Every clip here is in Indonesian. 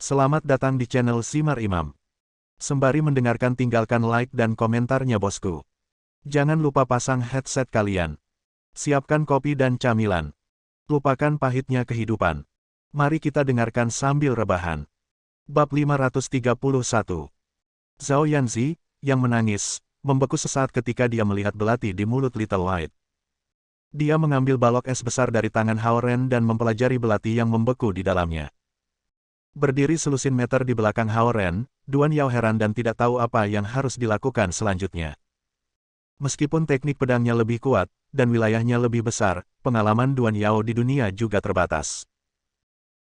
Selamat datang di channel Simar Imam. Sembari mendengarkan tinggalkan like dan komentarnya bosku. Jangan lupa pasang headset kalian. Siapkan kopi dan camilan. Lupakan pahitnya kehidupan. Mari kita dengarkan sambil rebahan. Bab 531. Zhao Yanzi, yang menangis, membeku sesaat ketika dia melihat belati di mulut Little White. Dia mengambil balok es besar dari tangan Hao Ren dan mempelajari belati yang membeku di dalamnya. Berdiri selusin meter di belakang Hao Ren, Duan Yao heran dan tidak tahu apa yang harus dilakukan selanjutnya. Meskipun teknik pedangnya lebih kuat, dan wilayahnya lebih besar, pengalaman Duan Yao di dunia juga terbatas.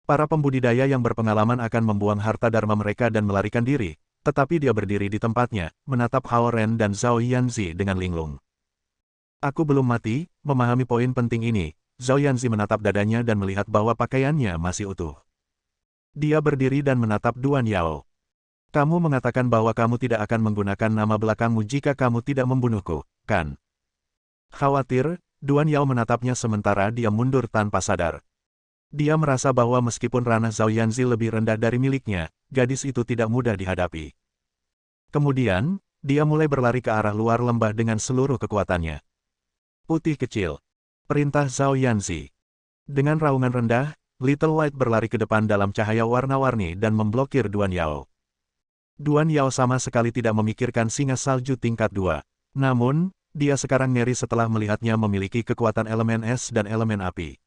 Para pembudidaya yang berpengalaman akan membuang harta dharma mereka dan melarikan diri, tetapi dia berdiri di tempatnya, menatap Hao Ren dan Zhao Yanzi dengan linglung. Aku belum mati, memahami poin penting ini. Zhao Yanzi menatap dadanya dan melihat bahwa pakaiannya masih utuh. Dia berdiri dan menatap Duan Yao. Kamu mengatakan bahwa kamu tidak akan menggunakan nama belakangmu jika kamu tidak membunuhku, kan? Khawatir, Duan Yao menatapnya sementara dia mundur tanpa sadar. Dia merasa bahwa meskipun ranah Zhao Yanzi lebih rendah dari miliknya, gadis itu tidak mudah dihadapi. Kemudian, dia mulai berlari ke arah luar lembah dengan seluruh kekuatannya. Putih kecil. Perintah Zhao Yanzi. Dengan raungan rendah, Little White berlari ke depan dalam cahaya warna-warni dan memblokir Duan Yao. Duan Yao sama sekali tidak memikirkan singa salju tingkat 2. Namun, dia sekarang ngeri setelah melihatnya memiliki kekuatan elemen es dan elemen api.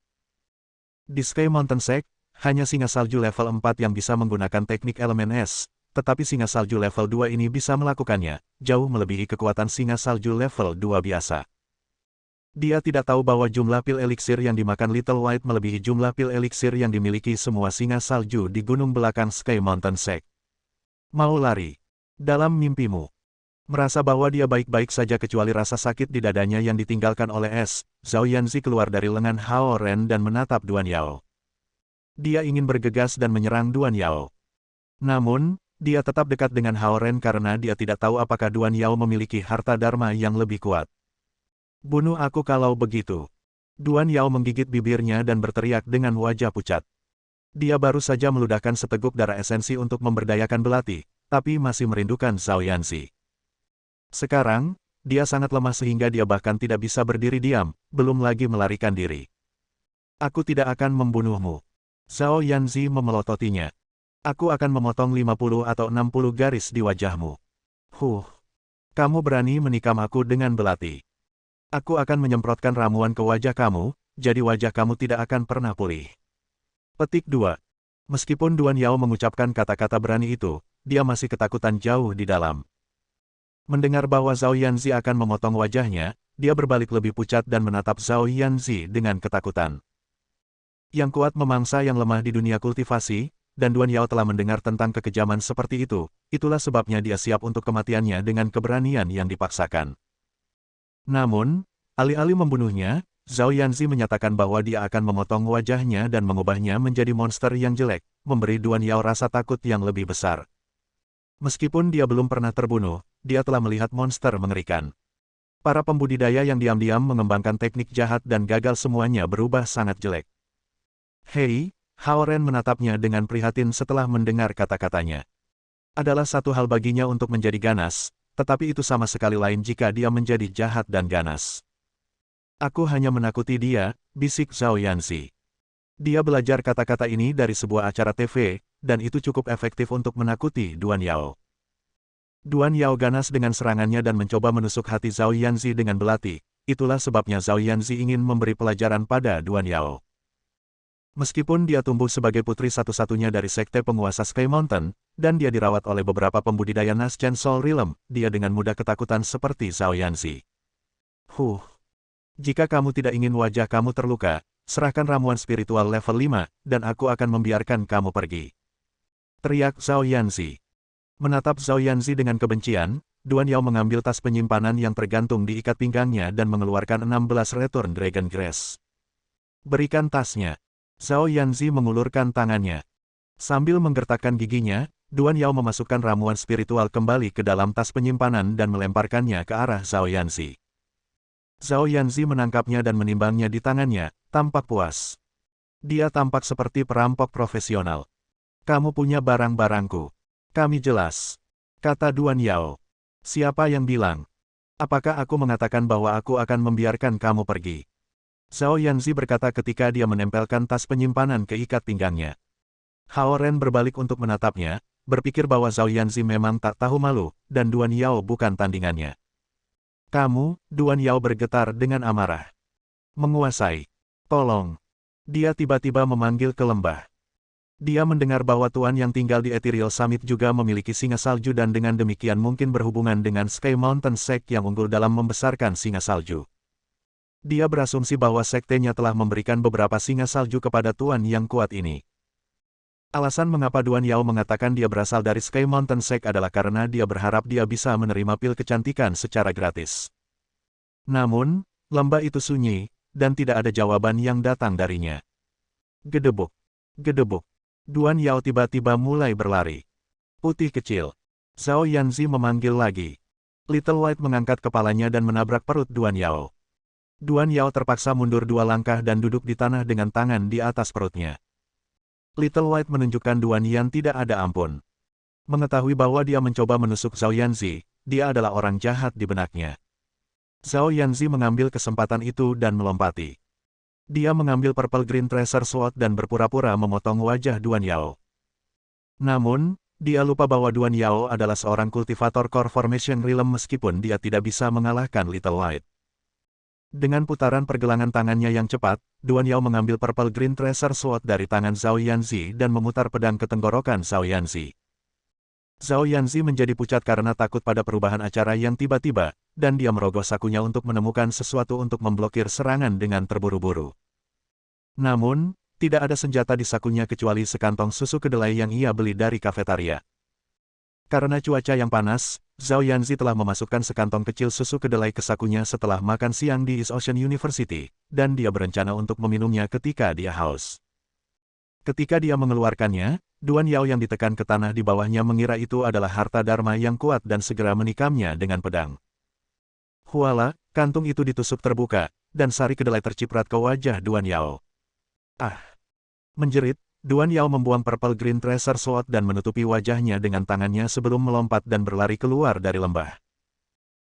Di Sky Mountain Sect, hanya singa salju level 4 yang bisa menggunakan teknik elemen es, tetapi singa salju level 2 ini bisa melakukannya, jauh melebihi kekuatan singa salju level 2 biasa. Dia tidak tahu bahwa jumlah pil eliksir yang dimakan Little White melebihi jumlah pil eliksir yang dimiliki semua singa salju di gunung belakang Sky Mountain Sect. Mau lari? Dalam mimpimu. Merasa bahwa dia baik-baik saja kecuali rasa sakit di dadanya yang ditinggalkan oleh es, Zhao Yanzi keluar dari lengan Hao Ren dan menatap Duan Yao. Dia ingin bergegas dan menyerang Duan Yao. Namun, dia tetap dekat dengan Hao Ren karena dia tidak tahu apakah Duan Yao memiliki harta dharma yang lebih kuat. Bunuh aku kalau begitu. Duan Yao menggigit bibirnya dan berteriak dengan wajah pucat. Dia baru saja meludahkan seteguk darah esensi untuk memberdayakan belati, tapi masih merindukan Zhao Yanzi. Sekarang, dia sangat lemah sehingga dia bahkan tidak bisa berdiri diam, belum lagi melarikan diri. Aku tidak akan membunuhmu. Zhao Yanzi memelototinya. Aku akan memotong 50 atau 60 garis di wajahmu. Kamu berani menikam aku dengan belati. Aku akan menyemprotkan ramuan ke wajah kamu, jadi wajah kamu tidak akan pernah pulih. Petik 2. Meskipun Duan Yao mengucapkan kata-kata berani itu, dia masih ketakutan jauh di dalam. Mendengar bahwa Zhao Yanzi akan memotong wajahnya, dia berbalik lebih pucat dan menatap Zhao Yanzi dengan ketakutan. Yang kuat memangsa yang lemah di dunia kultivasi, dan Duan Yao telah mendengar tentang kekejaman seperti itu, itulah sebabnya dia siap untuk kematiannya dengan keberanian yang dipaksakan. Namun, alih-alih membunuhnya, Zhao Yanzi menyatakan bahwa dia akan memotong wajahnya dan mengubahnya menjadi monster yang jelek, memberi Duan Yao rasa takut yang lebih besar. Meskipun dia belum pernah terbunuh, dia telah melihat monster mengerikan. Para pembudidaya yang diam-diam mengembangkan teknik jahat dan gagal semuanya berubah sangat jelek. Hei, Hao Ren menatapnya dengan prihatin setelah mendengar kata-katanya. Adalah satu hal baginya untuk menjadi ganas, tetapi itu sama sekali lain jika dia menjadi jahat dan ganas. Aku hanya menakuti dia, bisik Zhao Yanzi. Dia belajar kata-kata ini dari sebuah acara TV, dan itu cukup efektif untuk menakuti Duan Yao. Duan Yao ganas dengan serangannya dan mencoba menusuk hati Zhao Yanzi dengan belati, itulah sebabnya Zhao Yanzi ingin memberi pelajaran pada Duan Yao. Meskipun dia tumbuh sebagai putri satu-satunya dari sekte penguasa Sky Mountain, dan dia dirawat oleh beberapa pembudidaya Naschen Soul Realm, dia dengan mudah ketakutan seperti Zhao Yanzi. Jika kamu tidak ingin wajah kamu terluka, serahkan ramuan spiritual level 5, dan aku akan membiarkan kamu pergi. Teriak Zhao Yanzi. Menatap Zhao Yanzi dengan kebencian, Duan Yao mengambil tas penyimpanan yang tergantung di ikat pinggangnya dan mengeluarkan 16 Return Dragon Grace. Berikan tasnya. Zhao Yanzi mengulurkan tangannya. Sambil menggertakkan giginya, Duan Yao memasukkan ramuan spiritual kembali ke dalam tas penyimpanan dan melemparkannya ke arah Zhao Yanzi. Zhao Yanzi menangkapnya dan menimbangnya di tangannya, tampak puas. Dia tampak seperti perampok profesional. Kamu punya barang-barangku. Kami jelas. Kata Duan Yao. Siapa yang bilang? Apakah aku mengatakan bahwa aku akan membiarkan kamu pergi? Zhao Yanzi berkata ketika dia menempelkan tas penyimpanan ke ikat pinggangnya. Hao Ren berbalik untuk menatapnya, berpikir bahwa Zhao Yanzi memang tak tahu malu, dan Duan Yao bukan tandingannya. Kamu, Duan Yao bergetar dengan amarah. Menguasai. Tolong. Dia tiba-tiba memanggil ke lembah. Dia mendengar bahwa tuan yang tinggal di Ethereal Summit juga memiliki singa salju dan dengan demikian mungkin berhubungan dengan Sky Mountain Sect yang unggul dalam membesarkan singa salju. Dia berasumsi bahwa sektenya telah memberikan beberapa singa salju kepada tuan yang kuat ini. Alasan mengapa Duan Yao mengatakan dia berasal dari Sky Mountain Sect adalah karena dia berharap dia bisa menerima pil kecantikan secara gratis. Namun, lembah itu sunyi, dan tidak ada jawaban yang datang darinya. Gedebuk. Gedebuk. Duan Yao tiba-tiba mulai berlari. Putih kecil. Zhao Yanzi memanggil lagi. Little White mengangkat kepalanya dan menabrak perut Duan Yao. Duan Yao terpaksa mundur 2 langkah dan duduk di tanah dengan tangan di atas perutnya. Little White menunjukkan Duan Yan tidak ada ampun. Mengetahui bahwa dia mencoba menusuk Zhao Yanzi, dia adalah orang jahat di benaknya. Zhao Yanzi mengambil kesempatan itu dan melompati. Dia mengambil Purple Green Treasure Sword dan berpura-pura memotong wajah Duan Yao. Namun, dia lupa bahwa Duan Yao adalah seorang kultivator Core Formation Realm meskipun dia tidak bisa mengalahkan Little White. Dengan putaran pergelangan tangannya yang cepat, Duan Yao mengambil Purple Green Treasure Sword dari tangan Zhao Yanzi dan memutar pedang ke tenggorokan Zhao Yanzi. Zhao Yanzi menjadi pucat karena takut pada perubahan acara yang tiba-tiba, dan dia merogoh sakunya untuk menemukan sesuatu untuk memblokir serangan dengan terburu-buru. Namun, tidak ada senjata di sakunya kecuali sekantong susu kedelai yang ia beli dari kafetaria. Karena cuaca yang panas, Zhao Yanzi telah memasukkan sekantong kecil susu kedelai ke sakunya setelah makan siang di East Ocean University, dan dia berencana untuk meminumnya ketika dia haus. Ketika dia mengeluarkannya, Duan Yao yang ditekan ke tanah di bawahnya mengira itu adalah harta Dharma yang kuat dan segera menikamnya dengan pedang. Huala, kantung itu ditusuk terbuka, dan sari kedelai terciprat ke wajah Duan Yao. Ah! Menjerit, Duan Yao membuang Purple Green Treasure Sword dan menutupi wajahnya dengan tangannya sebelum melompat dan berlari keluar dari lembah.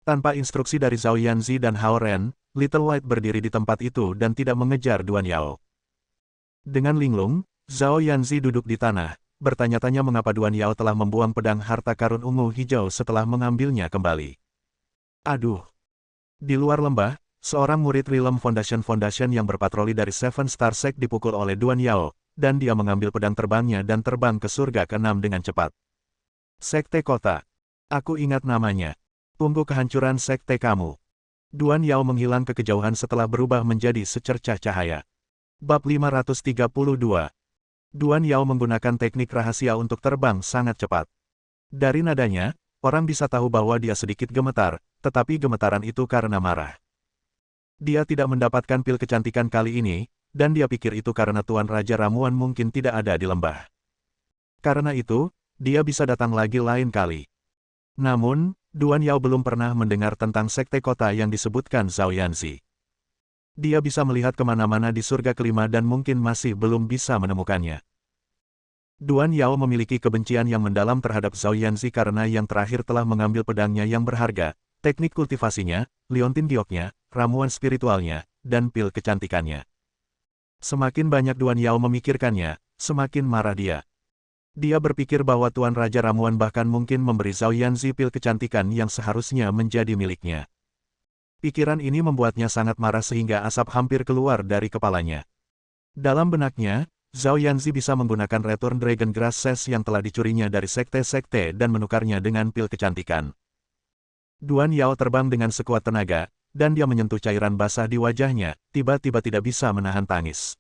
Tanpa instruksi dari Zhao Yanzi dan Hao Ren, Little White berdiri di tempat itu dan tidak mengejar Duan Yao. Dengan linglung, Zhao Yanzi duduk di tanah, bertanya-tanya mengapa Duan Yao telah membuang pedang harta karun ungu hijau setelah mengambilnya kembali. Aduh! Di luar lembah, seorang murid Realm Foundation yang berpatroli dari Seven Star Sect dipukul oleh Duan Yao, dan dia mengambil pedang terbangnya dan terbang ke surga ke-6 dengan cepat. Sekte Kota. Aku ingat namanya. Tunggu kehancuran sekte kamu. Duan Yao menghilang ke kejauhan setelah berubah menjadi secercah cahaya. Bab 532. Duan Yao menggunakan teknik rahasia untuk terbang sangat cepat. Dari nadanya, orang bisa tahu bahwa dia sedikit gemetar, tetapi gemetaran itu karena marah. Dia tidak mendapatkan pil kecantikan kali ini, dan dia pikir itu karena Tuan Raja Ramuan mungkin tidak ada di lembah. Karena itu, dia bisa datang lagi lain kali. Namun, Duan Yao belum pernah mendengar tentang sekte kota yang disebutkan Zhao Yanzi. Dia bisa melihat kemana-mana di surga kelima dan mungkin masih belum bisa menemukannya. Duan Yao memiliki kebencian yang mendalam terhadap Zhao Yanzi karena yang terakhir telah mengambil pedangnya yang berharga, teknik kultivasinya, liontin gioknya, ramuan spiritualnya, dan pil kecantikannya. Semakin banyak Duan Yao memikirkannya, semakin marah dia. Dia berpikir bahwa Tuan Raja Ramuan bahkan mungkin memberi Zhao Yanzi pil kecantikan yang seharusnya menjadi miliknya. Pikiran ini membuatnya sangat marah sehingga asap hampir keluar dari kepalanya. Dalam benaknya, Zhao Yanzi bisa menggunakan Return Dragon Grass Sash yang telah dicurinya dari sekte-sekte dan menukarnya dengan pil kecantikan. Duan Yao terbang dengan sekuat tenaga, dan dia menyentuh cairan basah di wajahnya, tiba-tiba tidak bisa menahan tangis.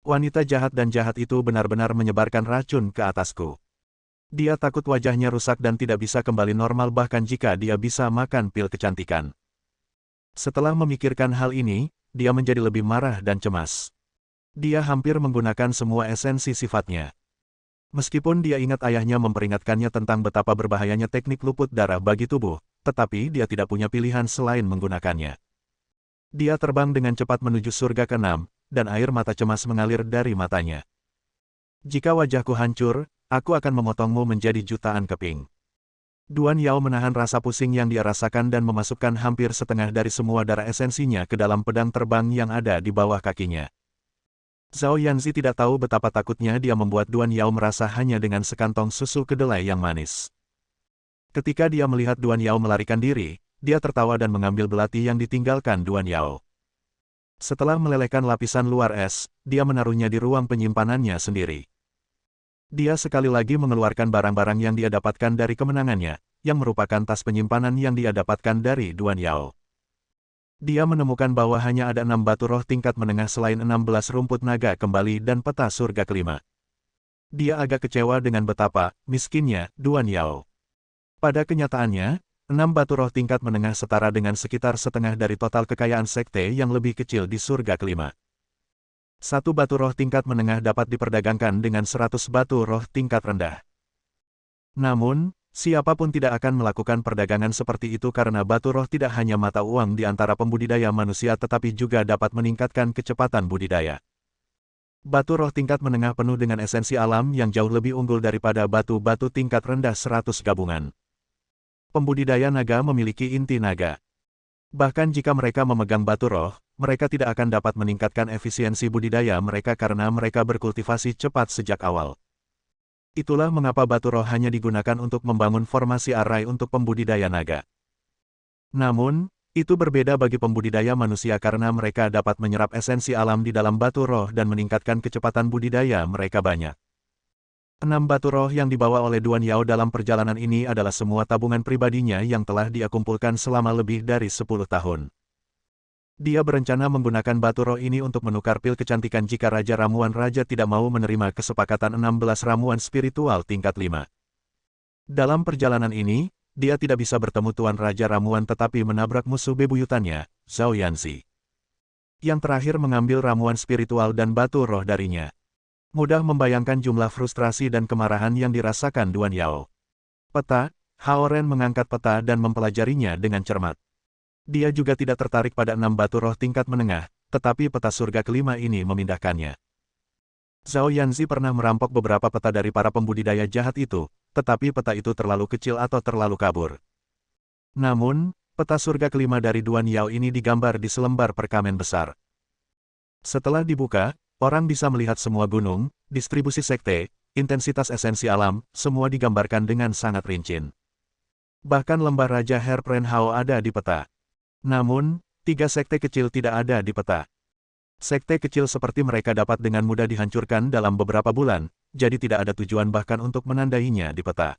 Wanita jahat dan jahat itu benar-benar menyebarkan racun ke atasku. Dia takut wajahnya rusak dan tidak bisa kembali normal bahkan jika dia bisa makan pil kecantikan. Setelah memikirkan hal ini, dia menjadi lebih marah dan cemas. Dia hampir menggunakan semua esensi sifatnya. Meskipun dia ingat ayahnya memperingatkannya tentang betapa berbahayanya teknik luput darah bagi tubuh, tetapi dia tidak punya pilihan selain menggunakannya. Dia terbang dengan cepat menuju surga ke-6, dan air mata cemas mengalir dari matanya. Jika wajahku hancur, aku akan memotongmu menjadi jutaan keping. Duan Yao menahan rasa pusing yang dia rasakan dan memasukkan hampir setengah dari semua darah esensinya ke dalam pedang terbang yang ada di bawah kakinya. Zhao Yanzi tidak tahu betapa takutnya dia membuat Duan Yao merasa hanya dengan sekantong susu kedelai yang manis. Ketika dia melihat Duan Yao melarikan diri, dia tertawa dan mengambil belati yang ditinggalkan Duan Yao. Setelah melelehkan lapisan luar es, dia menaruhnya di ruang penyimpanannya sendiri. Dia sekali lagi mengeluarkan barang-barang yang dia dapatkan dari kemenangannya, yang merupakan tas penyimpanan yang dia dapatkan dari Duan Yao. Dia menemukan bahwa hanya ada 6 batu roh tingkat menengah selain 16 rumput naga kembali dan peta surga kelima. Dia agak kecewa dengan betapa miskinnya Duan Yao. Pada kenyataannya, 6 batu roh tingkat menengah setara dengan sekitar setengah dari total kekayaan sekte yang lebih kecil di surga kelima. 1 batu roh tingkat menengah dapat diperdagangkan dengan 100 batu roh tingkat rendah. Namun, siapapun tidak akan melakukan perdagangan seperti itu karena batu roh tidak hanya mata uang di antara pembudidaya manusia tetapi juga dapat meningkatkan kecepatan budidaya. Batu roh tingkat menengah penuh dengan esensi alam yang jauh lebih unggul daripada batu-batu tingkat rendah 100 gabungan. Pembudidaya naga memiliki inti naga. Bahkan jika mereka memegang batu roh, mereka tidak akan dapat meningkatkan efisiensi budidaya mereka karena mereka berkultivasi cepat sejak awal. Itulah mengapa batu roh hanya digunakan untuk membangun formasi arai untuk pembudidaya naga. Namun, itu berbeda bagi pembudidaya manusia karena mereka dapat menyerap esensi alam di dalam batu roh dan meningkatkan kecepatan budidaya mereka banyak. 6 batu roh yang dibawa oleh Duan Yao dalam perjalanan ini adalah semua tabungan pribadinya yang telah dia kumpulkan selama lebih dari 10 tahun. Dia berencana menggunakan batu roh ini untuk menukar pil kecantikan jika Raja Ramuan Raja tidak mau menerima kesepakatan 16 ramuan spiritual tingkat 5. Dalam perjalanan ini, dia tidak bisa bertemu Tuan Raja Ramuan tetapi menabrak musuh bebuyutannya, Zhao Yanzi. Yang terakhir mengambil ramuan spiritual dan batu roh darinya. Mudah membayangkan jumlah frustrasi dan kemarahan yang dirasakan Duan Yao. Peta, Hao Ren mengangkat peta dan mempelajarinya dengan cermat. Dia juga tidak tertarik pada 6 batu roh tingkat menengah, tetapi peta surga kelima ini memindahkannya. Zhao Yanzi pernah merampok beberapa peta dari para pembudidaya jahat itu, tetapi peta itu terlalu kecil atau terlalu kabur. Namun, peta surga kelima dari Duan Yao ini digambar di selembar perkamen besar. Setelah dibuka, orang bisa melihat semua gunung, distribusi sekte, intensitas esensi alam, semua digambarkan dengan sangat rinci. Bahkan lembah Raja Herpren Hao ada di peta. Namun, 3 sekte kecil tidak ada di peta. Sekte kecil seperti mereka dapat dengan mudah dihancurkan dalam beberapa bulan, jadi tidak ada tujuan bahkan untuk menandainya di peta.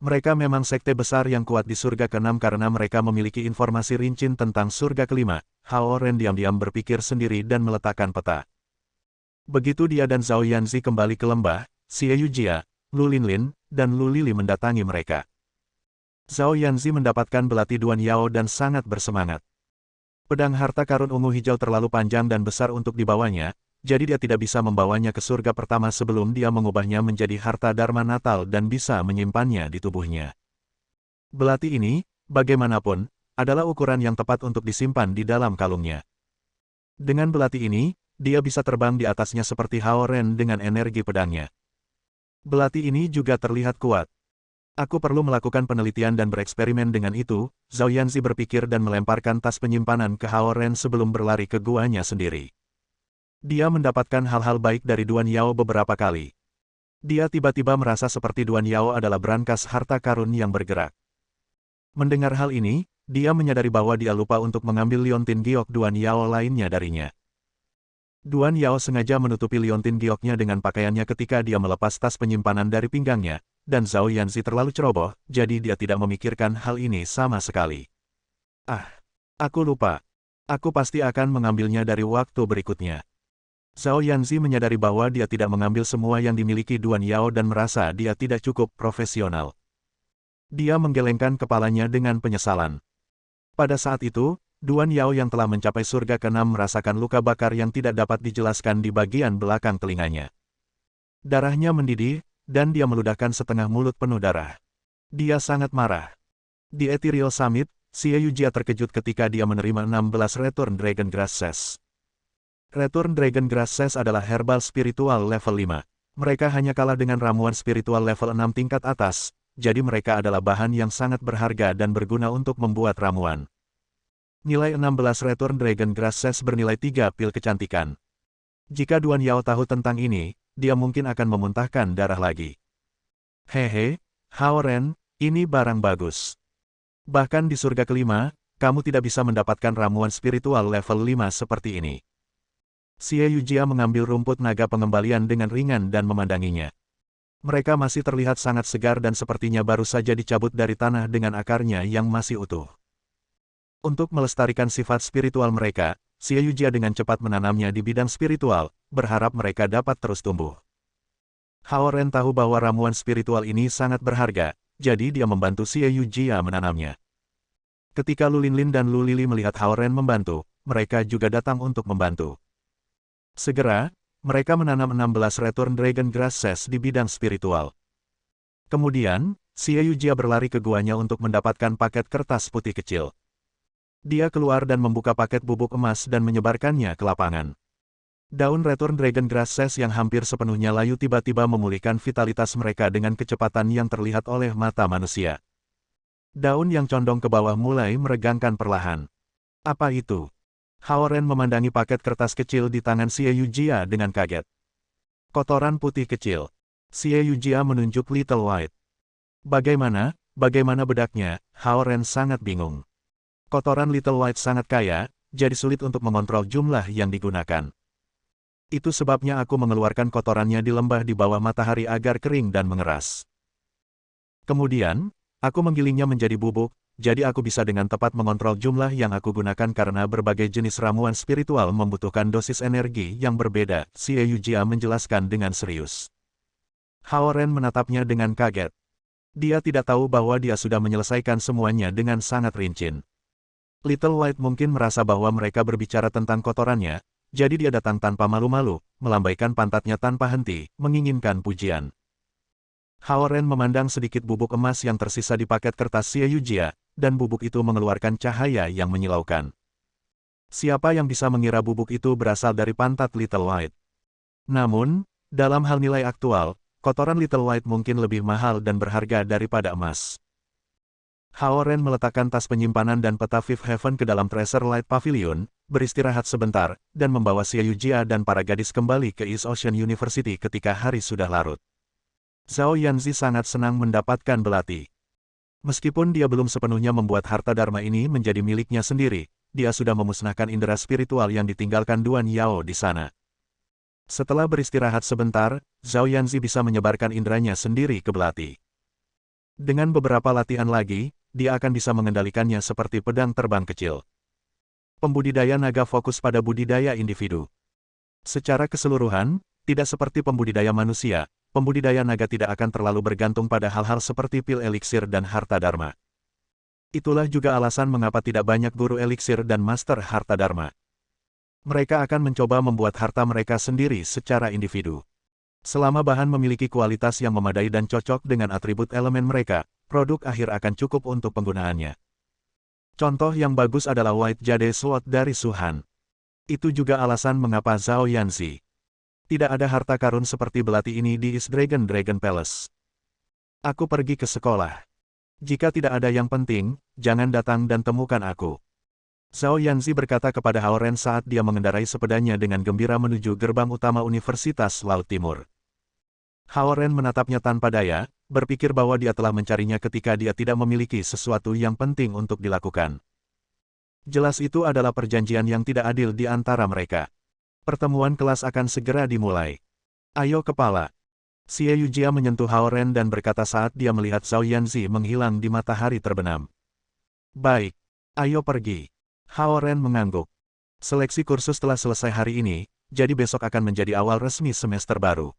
Mereka memang sekte besar yang kuat di surga ke-6 karena mereka memiliki informasi rinci tentang surga kelima. Hao Ren diam-diam berpikir sendiri dan meletakkan peta. Begitu dia dan Zhao Yanzi kembali ke lembah, Xie Yujia, Lu Linlin, dan Lu Lili mendatangi mereka. Zhao Yanzi mendapatkan belati Duan Yao dan sangat bersemangat. Pedang harta karun ungu hijau terlalu panjang dan besar untuk dibawanya, jadi dia tidak bisa membawanya ke surga pertama sebelum dia mengubahnya menjadi harta Dharma Natal dan bisa menyimpannya di tubuhnya. Belati ini, bagaimanapun, adalah ukuran yang tepat untuk disimpan di dalam kalungnya. Dengan belati ini, dia bisa terbang di atasnya seperti Hao Ren dengan energi pedangnya. Belati ini juga terlihat kuat. Aku perlu melakukan penelitian dan bereksperimen dengan itu, Zhao Yanzi berpikir dan melemparkan tas penyimpanan ke Hao Ren sebelum berlari ke guanya sendiri. Dia mendapatkan hal-hal baik dari Duan Yao beberapa kali. Dia tiba-tiba merasa seperti Duan Yao adalah brankas harta karun yang bergerak. Mendengar hal ini, dia menyadari bahwa dia lupa untuk mengambil liontin giok Duan Yao lainnya darinya. Duan Yao sengaja menutupi liontin gioknya dengan pakaiannya ketika dia melepas tas penyimpanan dari pinggangnya, dan Zhao Yanzi terlalu ceroboh, jadi dia tidak memikirkan hal ini sama sekali. Aku lupa. Aku pasti akan mengambilnya dari waktu berikutnya. Zhao Yanzi menyadari bahwa dia tidak mengambil semua yang dimiliki Duan Yao dan merasa dia tidak cukup profesional. Dia menggelengkan kepalanya dengan penyesalan. Pada saat itu, Duan Yao yang telah mencapai surga ke-6 merasakan luka bakar yang tidak dapat dijelaskan di bagian belakang telinganya. Darahnya mendidih, dan dia meludahkan setengah mulut penuh darah. Dia sangat marah. Di Ethereal Summit, Xie Yujia terkejut ketika dia menerima 16 Return Dragon Grass Cess. Return Dragon Grass Cess adalah herbal spiritual level 5. Mereka hanya kalah dengan ramuan spiritual level 6 tingkat atas, jadi mereka adalah bahan yang sangat berharga dan berguna untuk membuat ramuan. Nilai 16 Return Dragon Grass Sash bernilai 3 pil kecantikan. Jika Duan Yao tahu tentang ini, dia mungkin akan memuntahkan darah lagi. Hehe, Hao Ren, ini barang bagus. Bahkan di surga kelima, kamu tidak bisa mendapatkan ramuan spiritual level 5 seperti ini. Xie Yujia mengambil rumput naga pengembalian dengan ringan dan memandanginya. Mereka masih terlihat sangat segar dan sepertinya baru saja dicabut dari tanah dengan akarnya yang masih utuh. Untuk melestarikan sifat spiritual mereka, Xie Yujia dengan cepat menanamnya di bidang spiritual, berharap mereka dapat terus tumbuh. Hao Ren tahu bahwa ramuan spiritual ini sangat berharga, jadi dia membantu Xie Yujia menanamnya. Ketika Lu Linlin dan Lu Lili melihat Hao Ren membantu, mereka juga datang untuk membantu. Segera, mereka menanam 16 Return Dragon Grass Sash di bidang spiritual. Kemudian, Xie Yujia berlari ke guanya untuk mendapatkan paket kertas putih kecil. Dia keluar dan membuka paket bubuk emas dan menyebarkannya ke lapangan. Daun Return Dragon Grass Sash yang hampir sepenuhnya layu tiba-tiba memulihkan vitalitas mereka dengan kecepatan yang terlihat oleh mata manusia. Daun yang condong ke bawah mulai meregangkan perlahan. Apa itu? Hao Ren memandangi paket kertas kecil di tangan Xie Yujia dengan kaget. Kotoran putih kecil. Xie Yujia menunjuk Little White. Bagaimana bedaknya? Hao Ren sangat bingung. Kotoran Little White sangat kaya, jadi sulit untuk mengontrol jumlah yang digunakan. Itu sebabnya aku mengeluarkan kotorannya di lembah di bawah matahari agar kering dan mengeras. Kemudian, aku menggilingnya menjadi bubuk, jadi aku bisa dengan tepat mengontrol jumlah yang aku gunakan karena berbagai jenis ramuan spiritual membutuhkan dosis energi yang berbeda, Xie Yujia menjelaskan dengan serius. Hao Ren menatapnya dengan kaget. Dia tidak tahu bahwa dia sudah menyelesaikan semuanya dengan sangat rinci. Little White mungkin merasa bahwa mereka berbicara tentang kotorannya, jadi dia datang tanpa malu-malu, melambaikan pantatnya tanpa henti, menginginkan pujian. Hao Ren memandang sedikit bubuk emas yang tersisa di paket kertas Xie Yujia, dan bubuk itu mengeluarkan cahaya yang menyilaukan. Siapa yang bisa mengira bubuk itu berasal dari pantat Little White? Namun, dalam hal nilai aktual, kotoran Little White mungkin lebih mahal dan berharga daripada emas. Hao Ren meletakkan tas penyimpanan dan peta Fifth Heaven ke dalam Treasure Light Pavilion, beristirahat sebentar, dan membawa Xie Yujia dan para gadis kembali ke East Ocean University ketika hari sudah larut. Zhao Yanzi sangat senang mendapatkan belati. Meskipun dia belum sepenuhnya membuat harta dharma ini menjadi miliknya sendiri, dia sudah memusnahkan indera spiritual yang ditinggalkan Duan Yao di sana. Setelah beristirahat sebentar, Zhao Yanzi bisa menyebarkan inderanya sendiri ke belati. Dengan beberapa latihan lagi, dia akan bisa mengendalikannya seperti pedang terbang kecil. Pembudidaya naga fokus pada budidaya individu. Secara keseluruhan, tidak seperti pembudidaya manusia, pembudidaya naga tidak akan terlalu bergantung pada hal-hal seperti pil eliksir dan harta dharma. Itulah juga alasan mengapa tidak banyak guru eliksir dan master harta dharma. Mereka akan mencoba membuat harta mereka sendiri secara individu. Selama bahan memiliki kualitas yang memadai dan cocok dengan atribut elemen mereka, produk akhir akan cukup untuk penggunaannya. Contoh yang bagus adalah White Jade Sword dari Suhan. Itu juga alasan mengapa Zhao Yanzi tidak ada harta karun seperti belati ini di East Dragon Palace. Aku pergi ke sekolah. Jika tidak ada yang penting, jangan datang dan temukan aku. Zhao Yanzi berkata kepada Hao Ren saat dia mengendarai sepedanya dengan gembira menuju gerbang utama Universitas Laut Timur. Hao Ren menatapnya tanpa daya, berpikir bahwa dia telah mencarinya ketika dia tidak memiliki sesuatu yang penting untuk dilakukan. Jelas itu adalah perjanjian yang tidak adil di antara mereka. Pertemuan kelas akan segera dimulai. Ayo kepala. Xie Yujia menyentuh Hao Ren dan berkata saat dia melihat Zhao Yanzi menghilang di matahari terbenam. Baik, ayo pergi. Hao Ren mengangguk. Seleksi kursus telah selesai hari ini, jadi besok akan menjadi awal resmi semester baru.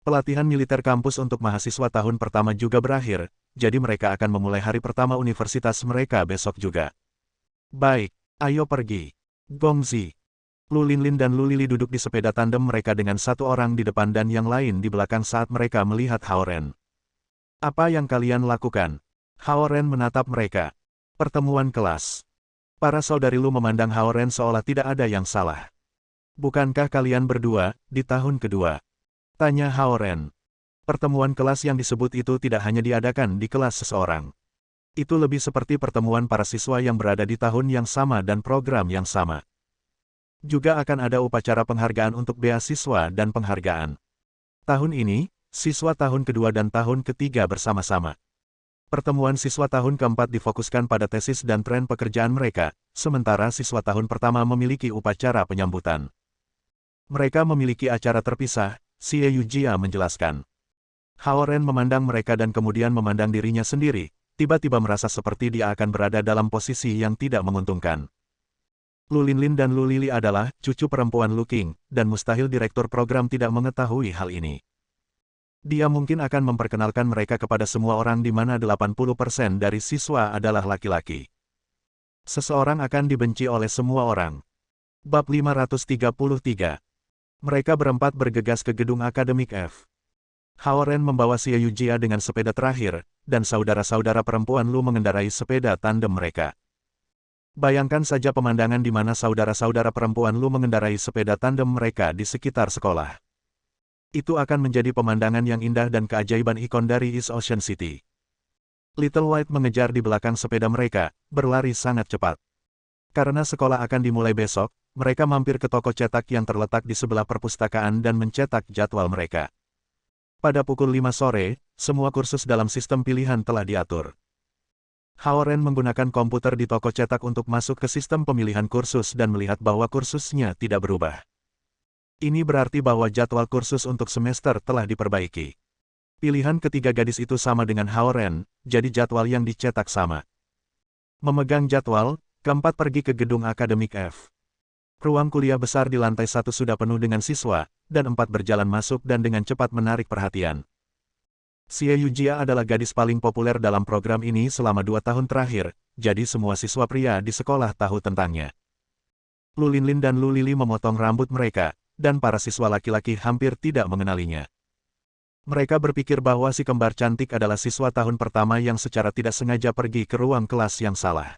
Pelatihan militer kampus untuk mahasiswa tahun pertama juga berakhir, jadi mereka akan memulai hari pertama universitas mereka besok juga. Baik, ayo pergi. Gongzi. Lu Linlin dan Lu Lili duduk di sepeda tandem mereka dengan satu orang di depan dan yang lain di belakang saat mereka melihat Hao Ren. Apa yang kalian lakukan? Hao Ren menatap mereka. Pertemuan kelas. Para saudari Lu memandang Hao Ren seolah tidak ada yang salah. Bukankah kalian berdua, di tahun kedua? Tanya Hao Ren. Pertemuan kelas yang disebut itu tidak hanya diadakan di kelas seseorang. Itu lebih seperti pertemuan para siswa yang berada di tahun yang sama dan program yang sama. Juga akan ada upacara penghargaan untuk beasiswa dan penghargaan. Tahun ini, siswa tahun kedua dan tahun ketiga bersama-sama. Pertemuan siswa tahun keempat difokuskan pada tesis dan tren pekerjaan mereka, sementara siswa tahun pertama memiliki upacara penyambutan. Mereka memiliki acara terpisah, Xie Yujia menjelaskan. Hao Ren memandang mereka dan kemudian memandang dirinya sendiri, tiba-tiba merasa seperti dia akan berada dalam posisi yang tidak menguntungkan. Lu Linlin dan Lu Lili adalah cucu perempuan Lu Qing, dan mustahil direktur program tidak mengetahui hal ini. Dia mungkin akan memperkenalkan mereka kepada semua orang di mana 80% dari siswa adalah laki-laki. Seseorang akan dibenci oleh semua orang. Bab 533. Mereka berempat bergegas ke gedung akademik F. Hao Ren membawa Xie Yujia dengan sepeda terakhir, dan saudara-saudara perempuan Lu mengendarai sepeda tandem mereka. Bayangkan saja pemandangan di mana saudara-saudara perempuan Lu mengendarai sepeda tandem mereka di sekitar sekolah. Itu akan menjadi pemandangan yang indah dan keajaiban ikon dari East Ocean City. Little White mengejar di belakang sepeda mereka, berlari sangat cepat. Karena sekolah akan dimulai besok, mereka mampir ke toko cetak yang terletak di sebelah perpustakaan dan mencetak jadwal mereka. Pada pukul 5 sore, semua kursus dalam sistem pilihan telah diatur. Hao Ren menggunakan komputer di toko cetak untuk masuk ke sistem pemilihan kursus dan melihat bahwa kursusnya tidak berubah. Ini berarti bahwa jadwal kursus untuk semester telah diperbaiki. Pilihan ketiga gadis itu sama dengan Hao Ren, jadi jadwal yang dicetak sama. Memegang jadwal, keempat pergi ke gedung akademik F. Ruang kuliah besar di lantai 1 sudah penuh dengan siswa, dan 4 berjalan masuk dan dengan cepat menarik perhatian. Xie Yujia adalah gadis paling populer dalam program ini selama 2 tahun terakhir, jadi semua siswa pria di sekolah tahu tentangnya. Lu Linlin dan Lu Lili memotong rambut mereka, dan para siswa laki-laki hampir tidak mengenalinya. Mereka berpikir bahwa si kembar cantik adalah siswa tahun pertama yang secara tidak sengaja pergi ke ruang kelas yang salah.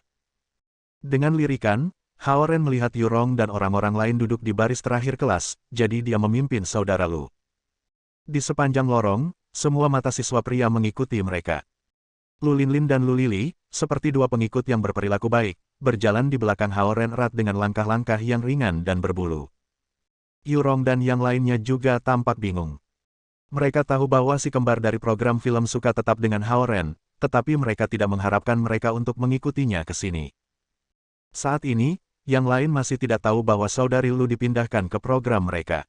Dengan lirikan, Hao Ren melihat Yurong dan orang-orang lain duduk di baris terakhir kelas, jadi dia memimpin saudara Lu. Di sepanjang lorong, semua mata siswa pria mengikuti mereka. Lu Linlin dan Lu Lili, seperti dua pengikut yang berperilaku baik, berjalan di belakang Hao Ren erat dengan langkah-langkah yang ringan dan berbulu. Yurong dan yang lainnya juga tampak bingung. Mereka tahu bahwa si kembar dari program film suka tetap dengan Hao Ren, tetapi mereka tidak mengharapkan mereka untuk mengikutinya ke sini. Saat ini, yang lain masih tidak tahu bahwa saudari Lu dipindahkan ke program mereka.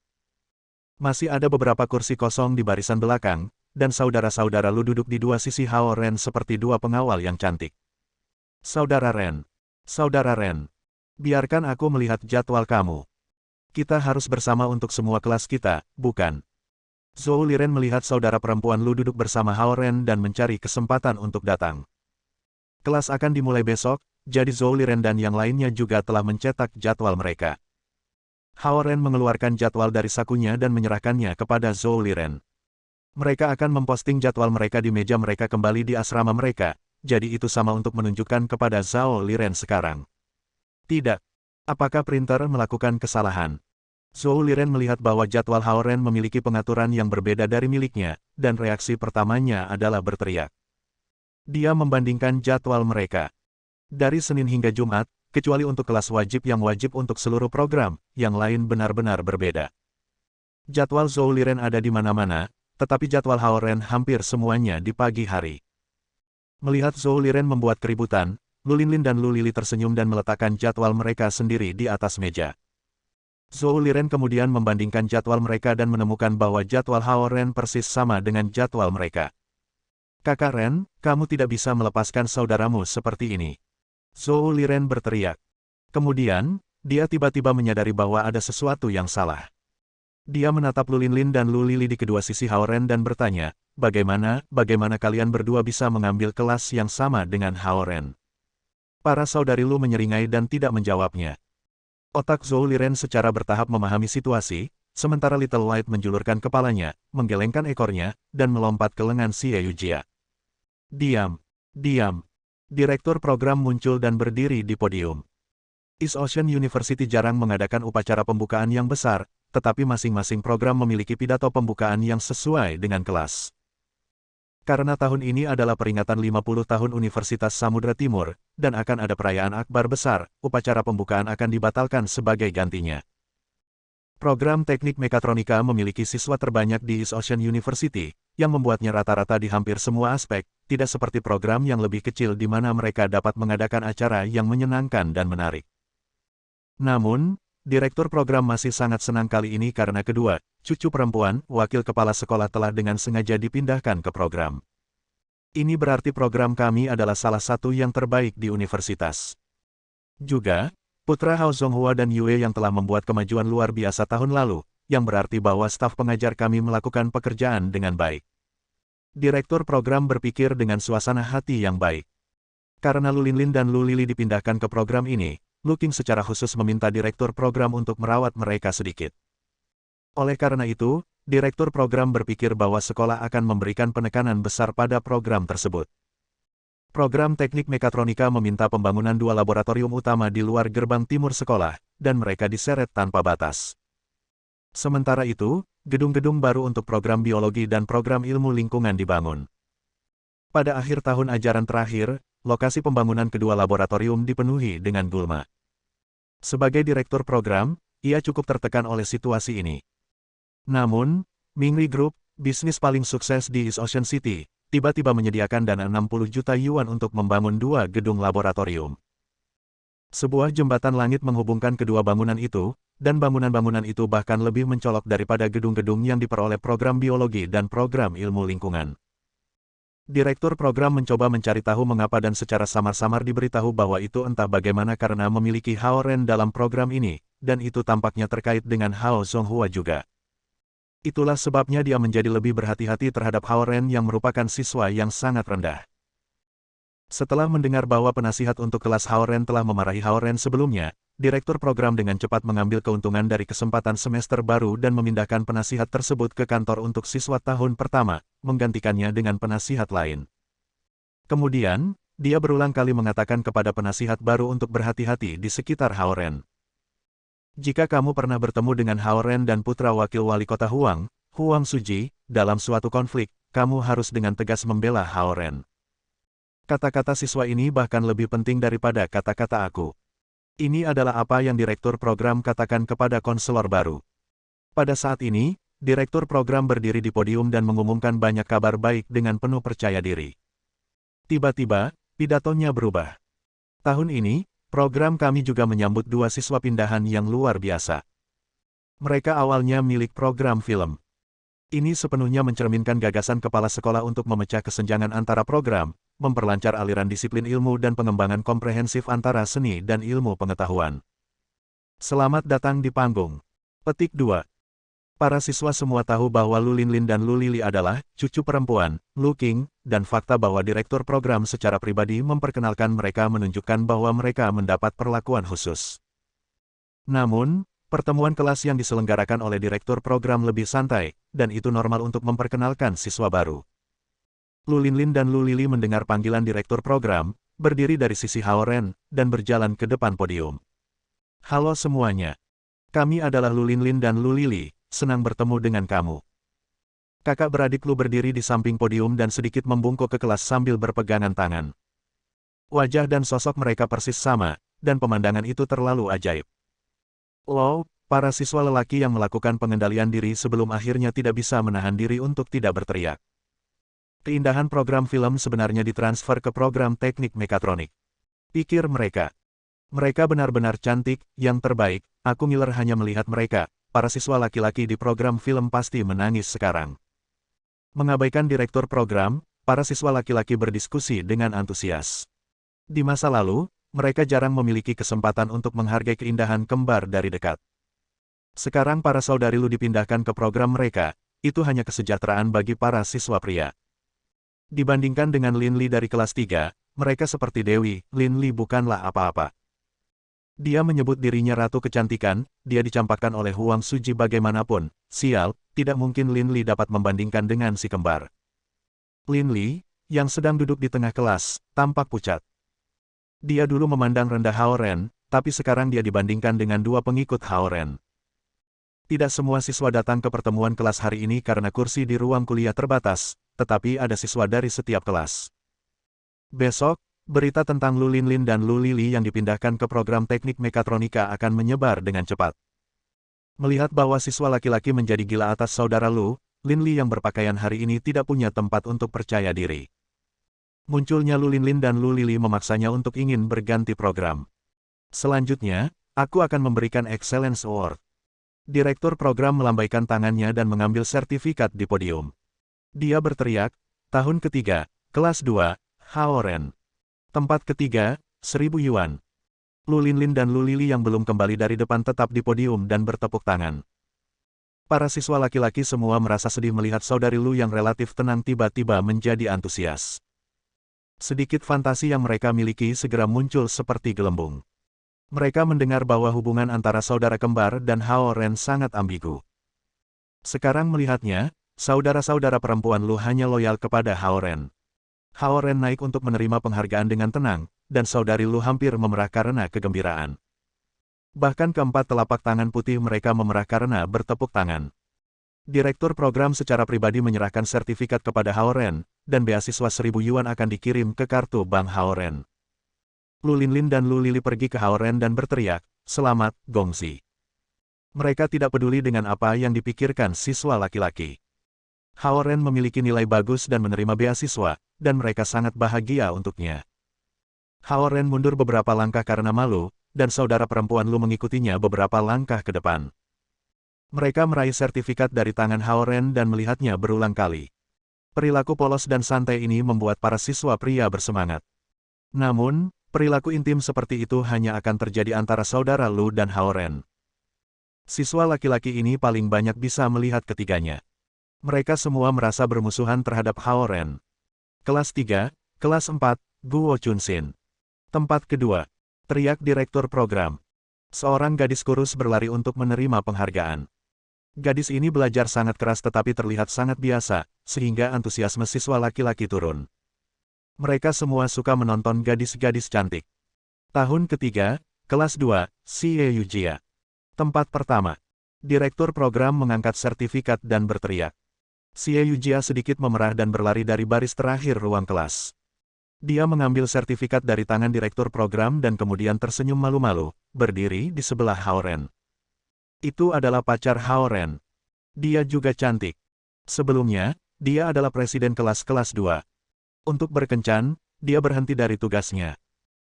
Masih ada beberapa kursi kosong di barisan belakang, dan saudara-saudara Lu duduk di dua sisi Hao Ren seperti dua pengawal yang cantik. Saudara Ren, biarkan aku melihat jadwal kamu. Kita harus bersama untuk semua kelas kita, bukan? Zhou Liren melihat saudara perempuan Lu duduk bersama Hao Ren dan mencari kesempatan untuk datang. Kelas akan dimulai besok, jadi Zhou Liren dan yang lainnya juga telah mencetak jadwal mereka. Hao Ren mengeluarkan jadwal dari sakunya dan menyerahkannya kepada Zhou Liren. Mereka akan memposting jadwal mereka di meja mereka kembali di asrama mereka, jadi itu sama untuk menunjukkan kepada Zhou Liren sekarang. Tidak. Apakah printer melakukan kesalahan? Zhou Liren melihat bahwa jadwal Hao Ren memiliki pengaturan yang berbeda dari miliknya, dan reaksi pertamanya adalah berteriak. Dia membandingkan jadwal mereka. Dari Senin hingga Jumat, kecuali untuk kelas wajib yang wajib untuk seluruh program, yang lain benar-benar berbeda. Jadwal Zhou Liren ada di mana-mana, tetapi jadwal Hao Ren hampir semuanya di pagi hari. Melihat Zhou Liren membuat keributan, Lu Linlin dan Lu Lili tersenyum dan meletakkan jadwal mereka sendiri di atas meja. Zhou Liren kemudian membandingkan jadwal mereka dan menemukan bahwa jadwal Hao Ren persis sama dengan jadwal mereka. Kakak Ren, kamu tidak bisa melepaskan saudaramu seperti ini. Zhou Liren berteriak. Kemudian, dia tiba-tiba menyadari bahwa ada sesuatu yang salah. Dia menatap Lu Linlin dan Lu Lili di kedua sisi Hao Ren dan bertanya, bagaimana kalian berdua bisa mengambil kelas yang sama dengan Hao Ren? Para saudari Lu menyeringai dan tidak menjawabnya. Otak Zhou Liren secara bertahap memahami situasi, sementara Little White menjulurkan kepalanya, menggelengkan ekornya, dan melompat ke lengan Xie Yujia. Diam. Direktur program muncul dan berdiri di podium. East Ocean University jarang mengadakan upacara pembukaan yang besar, tetapi masing-masing program memiliki pidato pembukaan yang sesuai dengan kelas. Karena tahun ini adalah peringatan 50 tahun Universitas Samudra Timur, dan akan ada perayaan akbar besar, upacara pembukaan akan dibatalkan sebagai gantinya. Program Teknik Mekatronika memiliki siswa terbanyak di East Ocean University, yang membuatnya rata-rata di hampir semua aspek, tidak seperti program yang lebih kecil di mana mereka dapat mengadakan acara yang menyenangkan dan menarik. Namun, Direktur program masih sangat senang kali ini karena kedua cucu perempuan, wakil kepala sekolah telah dengan sengaja dipindahkan ke program. Ini berarti program kami adalah salah satu yang terbaik di universitas. Juga, putra Hao Zonghua dan Yue yang telah membuat kemajuan luar biasa tahun lalu, yang berarti bahwa staf pengajar kami melakukan pekerjaan dengan baik. Direktur program berpikir dengan suasana hati yang baik. Karena Lu Linlin dan Lu Lili dipindahkan ke program ini, Lu Qing secara khusus meminta direktur program untuk merawat mereka sedikit. Oleh karena itu, direktur program berpikir bahwa sekolah akan memberikan penekanan besar pada program tersebut. Program Teknik Mekatronika meminta pembangunan 2 laboratorium utama di luar gerbang timur sekolah, dan mereka diseret tanpa batas. Sementara itu, gedung-gedung baru untuk program biologi dan program ilmu lingkungan dibangun. Pada akhir tahun ajaran terakhir, lokasi pembangunan kedua laboratorium dipenuhi dengan gulma. Sebagai direktur program, ia cukup tertekan oleh situasi ini. Namun, Mingli Group, bisnis paling sukses di East Ocean City, tiba-tiba menyediakan dana 60 juta yuan untuk membangun 2 gedung laboratorium. Sebuah jembatan langit menghubungkan kedua bangunan itu, dan bangunan-bangunan itu bahkan lebih mencolok daripada gedung-gedung yang diperoleh program biologi dan program ilmu lingkungan. Direktur program mencoba mencari tahu mengapa dan secara samar-samar diberitahu bahwa itu entah bagaimana karena memiliki Hao Ren dalam program ini, dan itu tampaknya terkait dengan Hao Zonghua juga. Itulah sebabnya dia menjadi lebih berhati-hati terhadap Hao Ren yang merupakan siswa yang sangat rendah. Setelah mendengar bahwa penasihat untuk kelas Hao Ren telah memarahi Hao Ren sebelumnya, direktur program dengan cepat mengambil keuntungan dari kesempatan semester baru dan memindahkan penasihat tersebut ke kantor untuk siswa tahun pertama, menggantikannya dengan penasihat lain. Kemudian, dia berulang kali mengatakan kepada penasihat baru untuk berhati-hati di sekitar Hao Ren. Jika kamu pernah bertemu dengan Hao Ren dan putra wakil wali kota Huang, Huang Suji, dalam suatu konflik, kamu harus dengan tegas membela Hao Ren. Kata-kata siswa ini bahkan lebih penting daripada kata-kata aku. Ini adalah apa yang direktur program katakan kepada konselor baru. Pada saat ini, direktur program berdiri di podium dan mengumumkan banyak kabar baik dengan penuh percaya diri. Tiba-tiba, pidatonya berubah. Tahun ini, program kami juga menyambut 2 siswa pindahan yang luar biasa. Mereka awalnya milik program film. Ini sepenuhnya mencerminkan gagasan kepala sekolah untuk memecah kesenjangan antara program, memperlancar aliran disiplin ilmu dan pengembangan komprehensif antara seni dan ilmu pengetahuan. Selamat datang di panggung. Petik 2. Para siswa semua tahu bahwa Lu Linlin dan Lu Lili adalah cucu perempuan, Lu Qing, dan fakta bahwa direktur program secara pribadi memperkenalkan mereka menunjukkan bahwa mereka mendapat perlakuan khusus. Namun, pertemuan kelas yang diselenggarakan oleh direktur program lebih santai, dan itu normal untuk memperkenalkan siswa baru. Lu Linlin dan Lu Lili mendengar panggilan direktur program, berdiri dari sisi Hao Ren, dan berjalan ke depan podium. Halo semuanya. Kami adalah Lu Linlin dan Lu Lili. Senang bertemu dengan kamu. Kakak beradik Lu berdiri di samping podium dan sedikit membungkuk ke kelas sambil berpegangan tangan. Wajah dan sosok mereka persis sama, dan pemandangan itu terlalu ajaib. Lo, para siswa lelaki yang melakukan pengendalian diri sebelum akhirnya tidak bisa menahan diri untuk tidak berteriak. Keindahan program film sebenarnya ditransfer ke program teknik mekatronik. Pikir mereka. Mereka benar-benar cantik, yang terbaik, aku ngiler hanya melihat mereka. Para siswa laki-laki di program film pasti menangis sekarang. Mengabaikan direktur program, para siswa laki-laki berdiskusi dengan antusias. Di masa lalu, mereka jarang memiliki kesempatan untuk menghargai keindahan kembar dari dekat. Sekarang para saudari Lu dipindahkan ke program mereka, itu hanya kesejahteraan bagi para siswa pria. Dibandingkan dengan Lin Li dari kelas 3, mereka seperti Dewi, Lin Li bukanlah apa-apa. Dia menyebut dirinya ratu kecantikan, dia dicampakkan oleh Huang Suji bagaimanapun, sial, tidak mungkin Lin Li dapat membandingkan dengan si kembar. Lin Li, yang sedang duduk di tengah kelas, tampak pucat. Dia dulu memandang rendah Hao Ren, tapi sekarang dia dibandingkan dengan 2 pengikut Hao Ren. Tidak semua siswa datang ke pertemuan kelas hari ini karena kursi di ruang kuliah terbatas, tetapi ada siswa dari setiap kelas. Besok, berita tentang Lu Linlin dan Lu Lili yang dipindahkan ke program teknik mekatronika akan menyebar dengan cepat. Melihat bahwa siswa laki-laki menjadi gila atas saudara Lu, Linli yang berpakaian hari ini tidak punya tempat untuk percaya diri. Munculnya Lu Linlin dan Lu Lili memaksanya untuk ingin berganti program. Selanjutnya, aku akan memberikan Excellence Award. Direktur program melambaikan tangannya dan mengambil sertifikat di podium. Dia berteriak, tahun ketiga, kelas 2, Haoren. Tempat ketiga, 1000 yuan. Lu Linlin dan Lu Lili yang belum kembali dari depan tetap di podium dan bertepuk tangan. Para siswa laki-laki semua merasa sedih melihat saudari Lu yang relatif tenang tiba-tiba menjadi antusias. Sedikit fantasi yang mereka miliki segera muncul seperti gelembung. Mereka mendengar bahwa hubungan antara saudara kembar dan Haoren sangat ambigu. Sekarang melihatnya, saudara-saudara perempuan Lu hanya loyal kepada Haoren. Haoren naik untuk menerima penghargaan dengan tenang, dan saudari Lu hampir memerah karena kegembiraan. Bahkan keempat telapak tangan putih mereka memerah karena bertepuk tangan. Direktur program secara pribadi menyerahkan sertifikat kepada Haoren, dan beasiswa 1000 yuan akan dikirim ke kartu bank Haoren. Lu Linlin dan Lu Lili pergi ke Haoren dan berteriak, "Selamat, Gongzi." Mereka tidak peduli dengan apa yang dipikirkan siswa laki-laki. Haoren memiliki nilai bagus dan menerima beasiswa, dan mereka sangat bahagia untuknya. Haoren mundur beberapa langkah karena malu, dan saudara perempuan Lu mengikutinya beberapa langkah ke depan. Mereka meraih sertifikat dari tangan Haoren dan melihatnya berulang kali. Perilaku polos dan santai ini membuat para siswa pria bersemangat. Namun, perilaku intim seperti itu hanya akan terjadi antara saudara Lu dan Haoren. Siswa laki-laki ini paling banyak bisa melihat ketiganya. Mereka semua merasa bermusuhan terhadap Haoren. Kelas 3, kelas 4, Guo Chunsin. Tempat kedua, teriak direktur program. Seorang gadis kurus berlari untuk menerima penghargaan. Gadis ini belajar sangat keras tetapi terlihat sangat biasa, sehingga antusiasme siswa laki-laki turun. Mereka semua suka menonton gadis-gadis cantik. Tahun ketiga, kelas 2, Xie Yujia. Tempat pertama. Direktur program mengangkat sertifikat dan berteriak. Xie Yujia sedikit memerah dan berlari dari baris terakhir ruang kelas. Dia mengambil sertifikat dari tangan direktur program dan kemudian tersenyum malu-malu, berdiri di sebelah Haoren. Itu adalah pacar Haoren. Dia juga cantik. Sebelumnya, dia adalah presiden kelas-kelas 2. Untuk berkencan, dia berhenti dari tugasnya.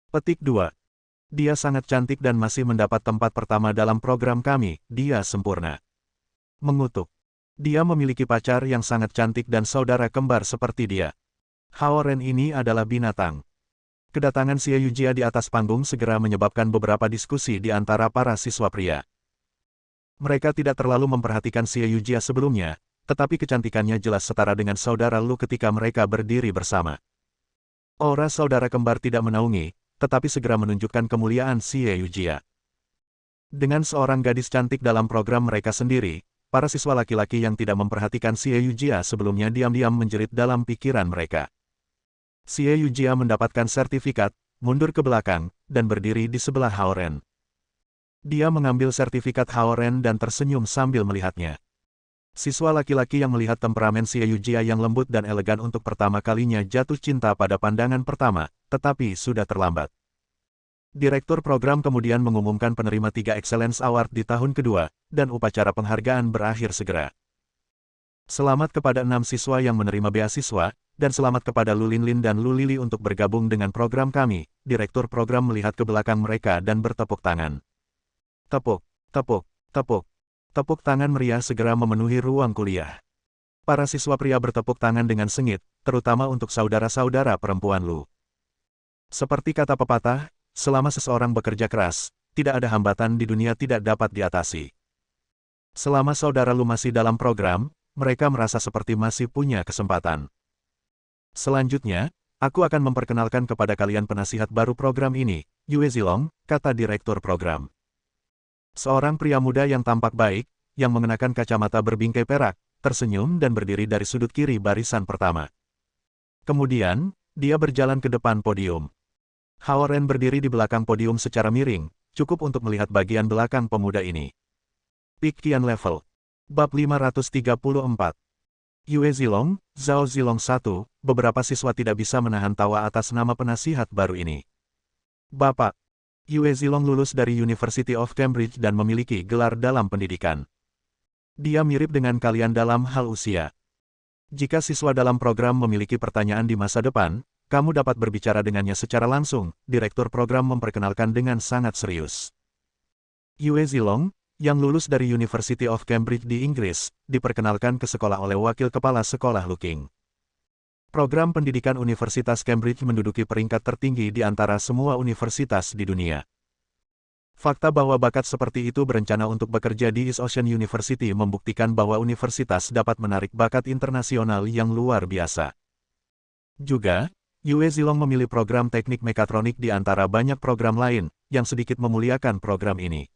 Petik 2. Dia sangat cantik dan masih mendapat tempat pertama dalam program kami, dia sempurna. Mengutuk. Dia memiliki pacar yang sangat cantik dan saudara kembar seperti dia. Haoren ini adalah binatang. Kedatangan Xie Yujia di atas panggung segera menyebabkan beberapa diskusi di antara para siswa pria. Mereka tidak terlalu memperhatikan Xie Yujia sebelumnya, tetapi kecantikannya jelas setara dengan saudara Lu ketika mereka berdiri bersama. Aura saudara kembar tidak menaungi, tetapi segera menunjukkan kemuliaan Xie Yujia. Dengan seorang gadis cantik dalam program mereka sendiri, para siswa laki-laki yang tidak memperhatikan Xie Yujia sebelumnya diam-diam menjerit dalam pikiran mereka. Xie Yujia mendapatkan sertifikat, mundur ke belakang, dan berdiri di sebelah Haoren. Dia mengambil sertifikat Haoren dan tersenyum sambil melihatnya. Siswa laki-laki yang melihat temperamen Xie Yujia yang lembut dan elegan untuk pertama kalinya jatuh cinta pada pandangan pertama, tetapi sudah terlambat. Direktur program kemudian mengumumkan penerima 3 Excellence Award di tahun kedua, dan upacara penghargaan berakhir segera. Selamat kepada 6 siswa yang menerima beasiswa, dan selamat kepada Lu Linlin dan Lu Lili untuk bergabung dengan program kami. Direktur program melihat ke belakang mereka dan bertepuk tangan. Tepuk, tepuk, tepuk. Tepuk tangan meriah segera memenuhi ruang kuliah. Para siswa pria bertepuk tangan dengan sengit, terutama untuk saudara-saudara perempuan Lu. Seperti kata pepatah, selama seseorang bekerja keras, tidak ada hambatan di dunia tidak dapat diatasi. Selama saudara Lu masih dalam program, mereka merasa seperti masih punya kesempatan. Selanjutnya, aku akan memperkenalkan kepada kalian penasihat baru program ini, Yue Zilong, kata direktur program. Seorang pria muda yang tampak baik, yang mengenakan kacamata berbingkai perak, tersenyum dan berdiri dari sudut kiri barisan pertama. Kemudian, dia berjalan ke depan podium. Haoren berdiri di belakang podium secara miring, cukup untuk melihat bagian belakang pemuda ini. Peak Qian Level. Bab 534. Yue Zilong, Zhao Zilong 1, beberapa siswa tidak bisa menahan tawa atas nama penasihat baru ini. Bapak, Yue Zilong lulus dari University of Cambridge dan memiliki gelar dalam pendidikan. Dia mirip dengan kalian dalam hal usia. Jika siswa dalam program memiliki pertanyaan di masa depan, kamu dapat berbicara dengannya secara langsung, Direktur program memperkenalkan dengan sangat serius. Yue Zilong, yang lulus dari University of Cambridge di Inggris, diperkenalkan ke sekolah oleh wakil kepala sekolah Luking. Program pendidikan Universitas Cambridge menduduki peringkat tertinggi di antara semua universitas di dunia. Fakta bahwa bakat seperti itu berencana untuk bekerja di East Ocean University membuktikan bahwa universitas dapat menarik bakat internasional yang luar biasa. Juga, Yue Zilong memilih program teknik mekatronik di antara banyak program lain, yang sedikit memuliakan program ini.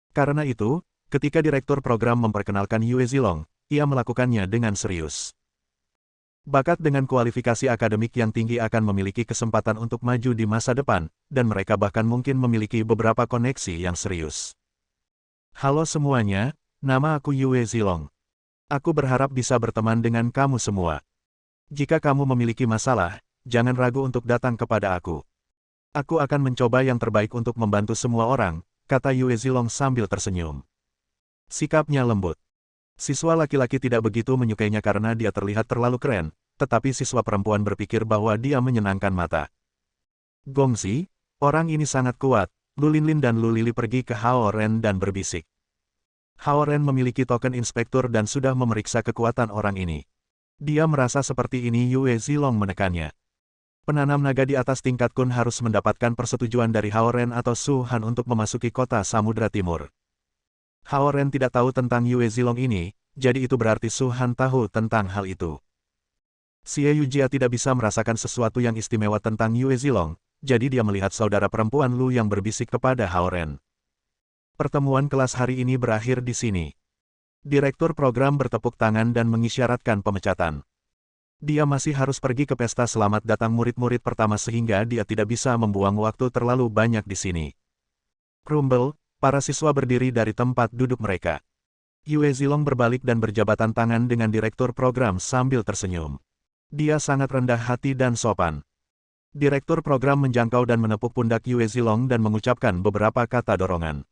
Karena itu, ketika direktur program memperkenalkan Yue Zilong, ia melakukannya dengan serius. Bakat dengan kualifikasi akademik yang tinggi akan memiliki kesempatan untuk maju di masa depan, dan mereka bahkan mungkin memiliki beberapa koneksi yang serius. Halo semuanya, nama aku Yue Zilong. Aku berharap bisa berteman dengan kamu semua. Jika kamu memiliki masalah, jangan ragu untuk datang kepada aku. Aku akan mencoba yang terbaik untuk membantu semua orang, kata Yue Zilong sambil tersenyum. Sikapnya lembut. Siswa laki-laki tidak begitu menyukainya karena dia terlihat terlalu keren, tetapi siswa perempuan berpikir bahwa dia menyenangkan mata. Gongzi, orang ini sangat kuat. Lu Linlin dan Lu Lili pergi ke Hao Ren dan berbisik. Hao Ren memiliki token inspektur dan sudah memeriksa kekuatan orang ini. Dia merasa seperti ini. Yue Zilong menekannya. Penanam naga di atas tingkat kun harus mendapatkan persetujuan dari Hao Ren atau Su Han untuk memasuki kota Samudra Timur. Hao Ren tidak tahu tentang Yue Zilong ini, jadi itu berarti Su Han tahu tentang hal itu. Xie Yujia tidak bisa merasakan sesuatu yang istimewa tentang Yue Zilong, jadi dia melihat saudara perempuan Lu yang berbisik kepada Hao Ren. Pertemuan kelas hari ini berakhir di sini. Direktur program bertepuk tangan dan mengisyaratkan pemecatan. Dia masih harus pergi ke pesta selamat datang murid-murid pertama sehingga dia tidak bisa membuang waktu terlalu banyak di sini. Rumble, para siswa berdiri dari tempat duduk mereka. Yue Zilong berbalik dan berjabatan tangan dengan direktur program sambil tersenyum. Dia sangat rendah hati dan sopan. Direktur program menjangkau dan menepuk pundak Yue Zilong dan mengucapkan beberapa kata dorongan.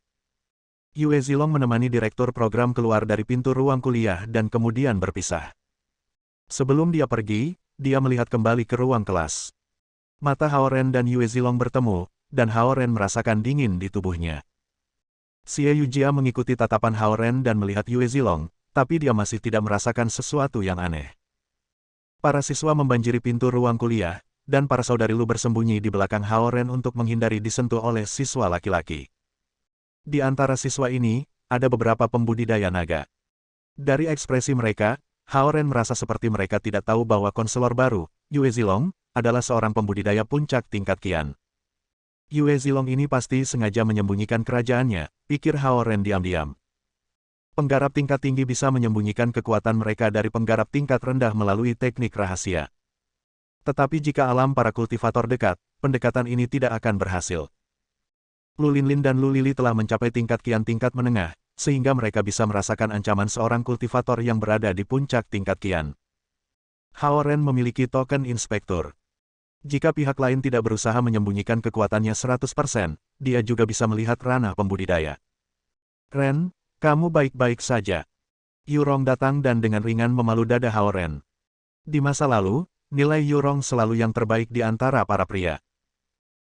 Yue Zilong menemani direktur program keluar dari pintu ruang kuliah dan kemudian berpisah. Sebelum dia pergi, dia melihat kembali ke ruang kelas. Mata Hao Ren dan Yue Zilong bertemu, dan Hao Ren merasakan dingin di tubuhnya. Xie Yujia mengikuti tatapan Hao Ren dan melihat Yue Zilong, tapi dia masih tidak merasakan sesuatu yang aneh. Para siswa membanjiri pintu ruang kuliah, dan para saudari Lu bersembunyi di belakang Hao Ren untuk menghindari disentuh oleh siswa laki-laki. Di antara siswa ini, ada beberapa pembudidaya naga. Dari ekspresi mereka, Hao Ren merasa seperti mereka tidak tahu bahwa konselor baru, Yue Zilong, adalah seorang pembudidaya puncak tingkat Qian. Yue Zilong ini pasti sengaja menyembunyikan kerajaannya, pikir Hao Ren diam-diam. Penggarap tingkat tinggi bisa menyembunyikan kekuatan mereka dari penggarap tingkat rendah melalui teknik rahasia. Tetapi jika alam para kultivator dekat, pendekatan ini tidak akan berhasil. Lu Linlin dan Lu Lili telah mencapai tingkat Qian tingkat menengah, sehingga mereka bisa merasakan ancaman seorang kultivator yang berada di puncak tingkat Qian. Hao Ren memiliki token inspektur. Jika pihak lain tidak berusaha menyembunyikan kekuatannya 100%, dia juga bisa melihat ranah pembudidaya. Ren, kamu baik-baik saja. Yurong datang dan dengan ringan memalu dada Hao Ren. Di masa lalu, nilai Yurong selalu yang terbaik di antara para pria.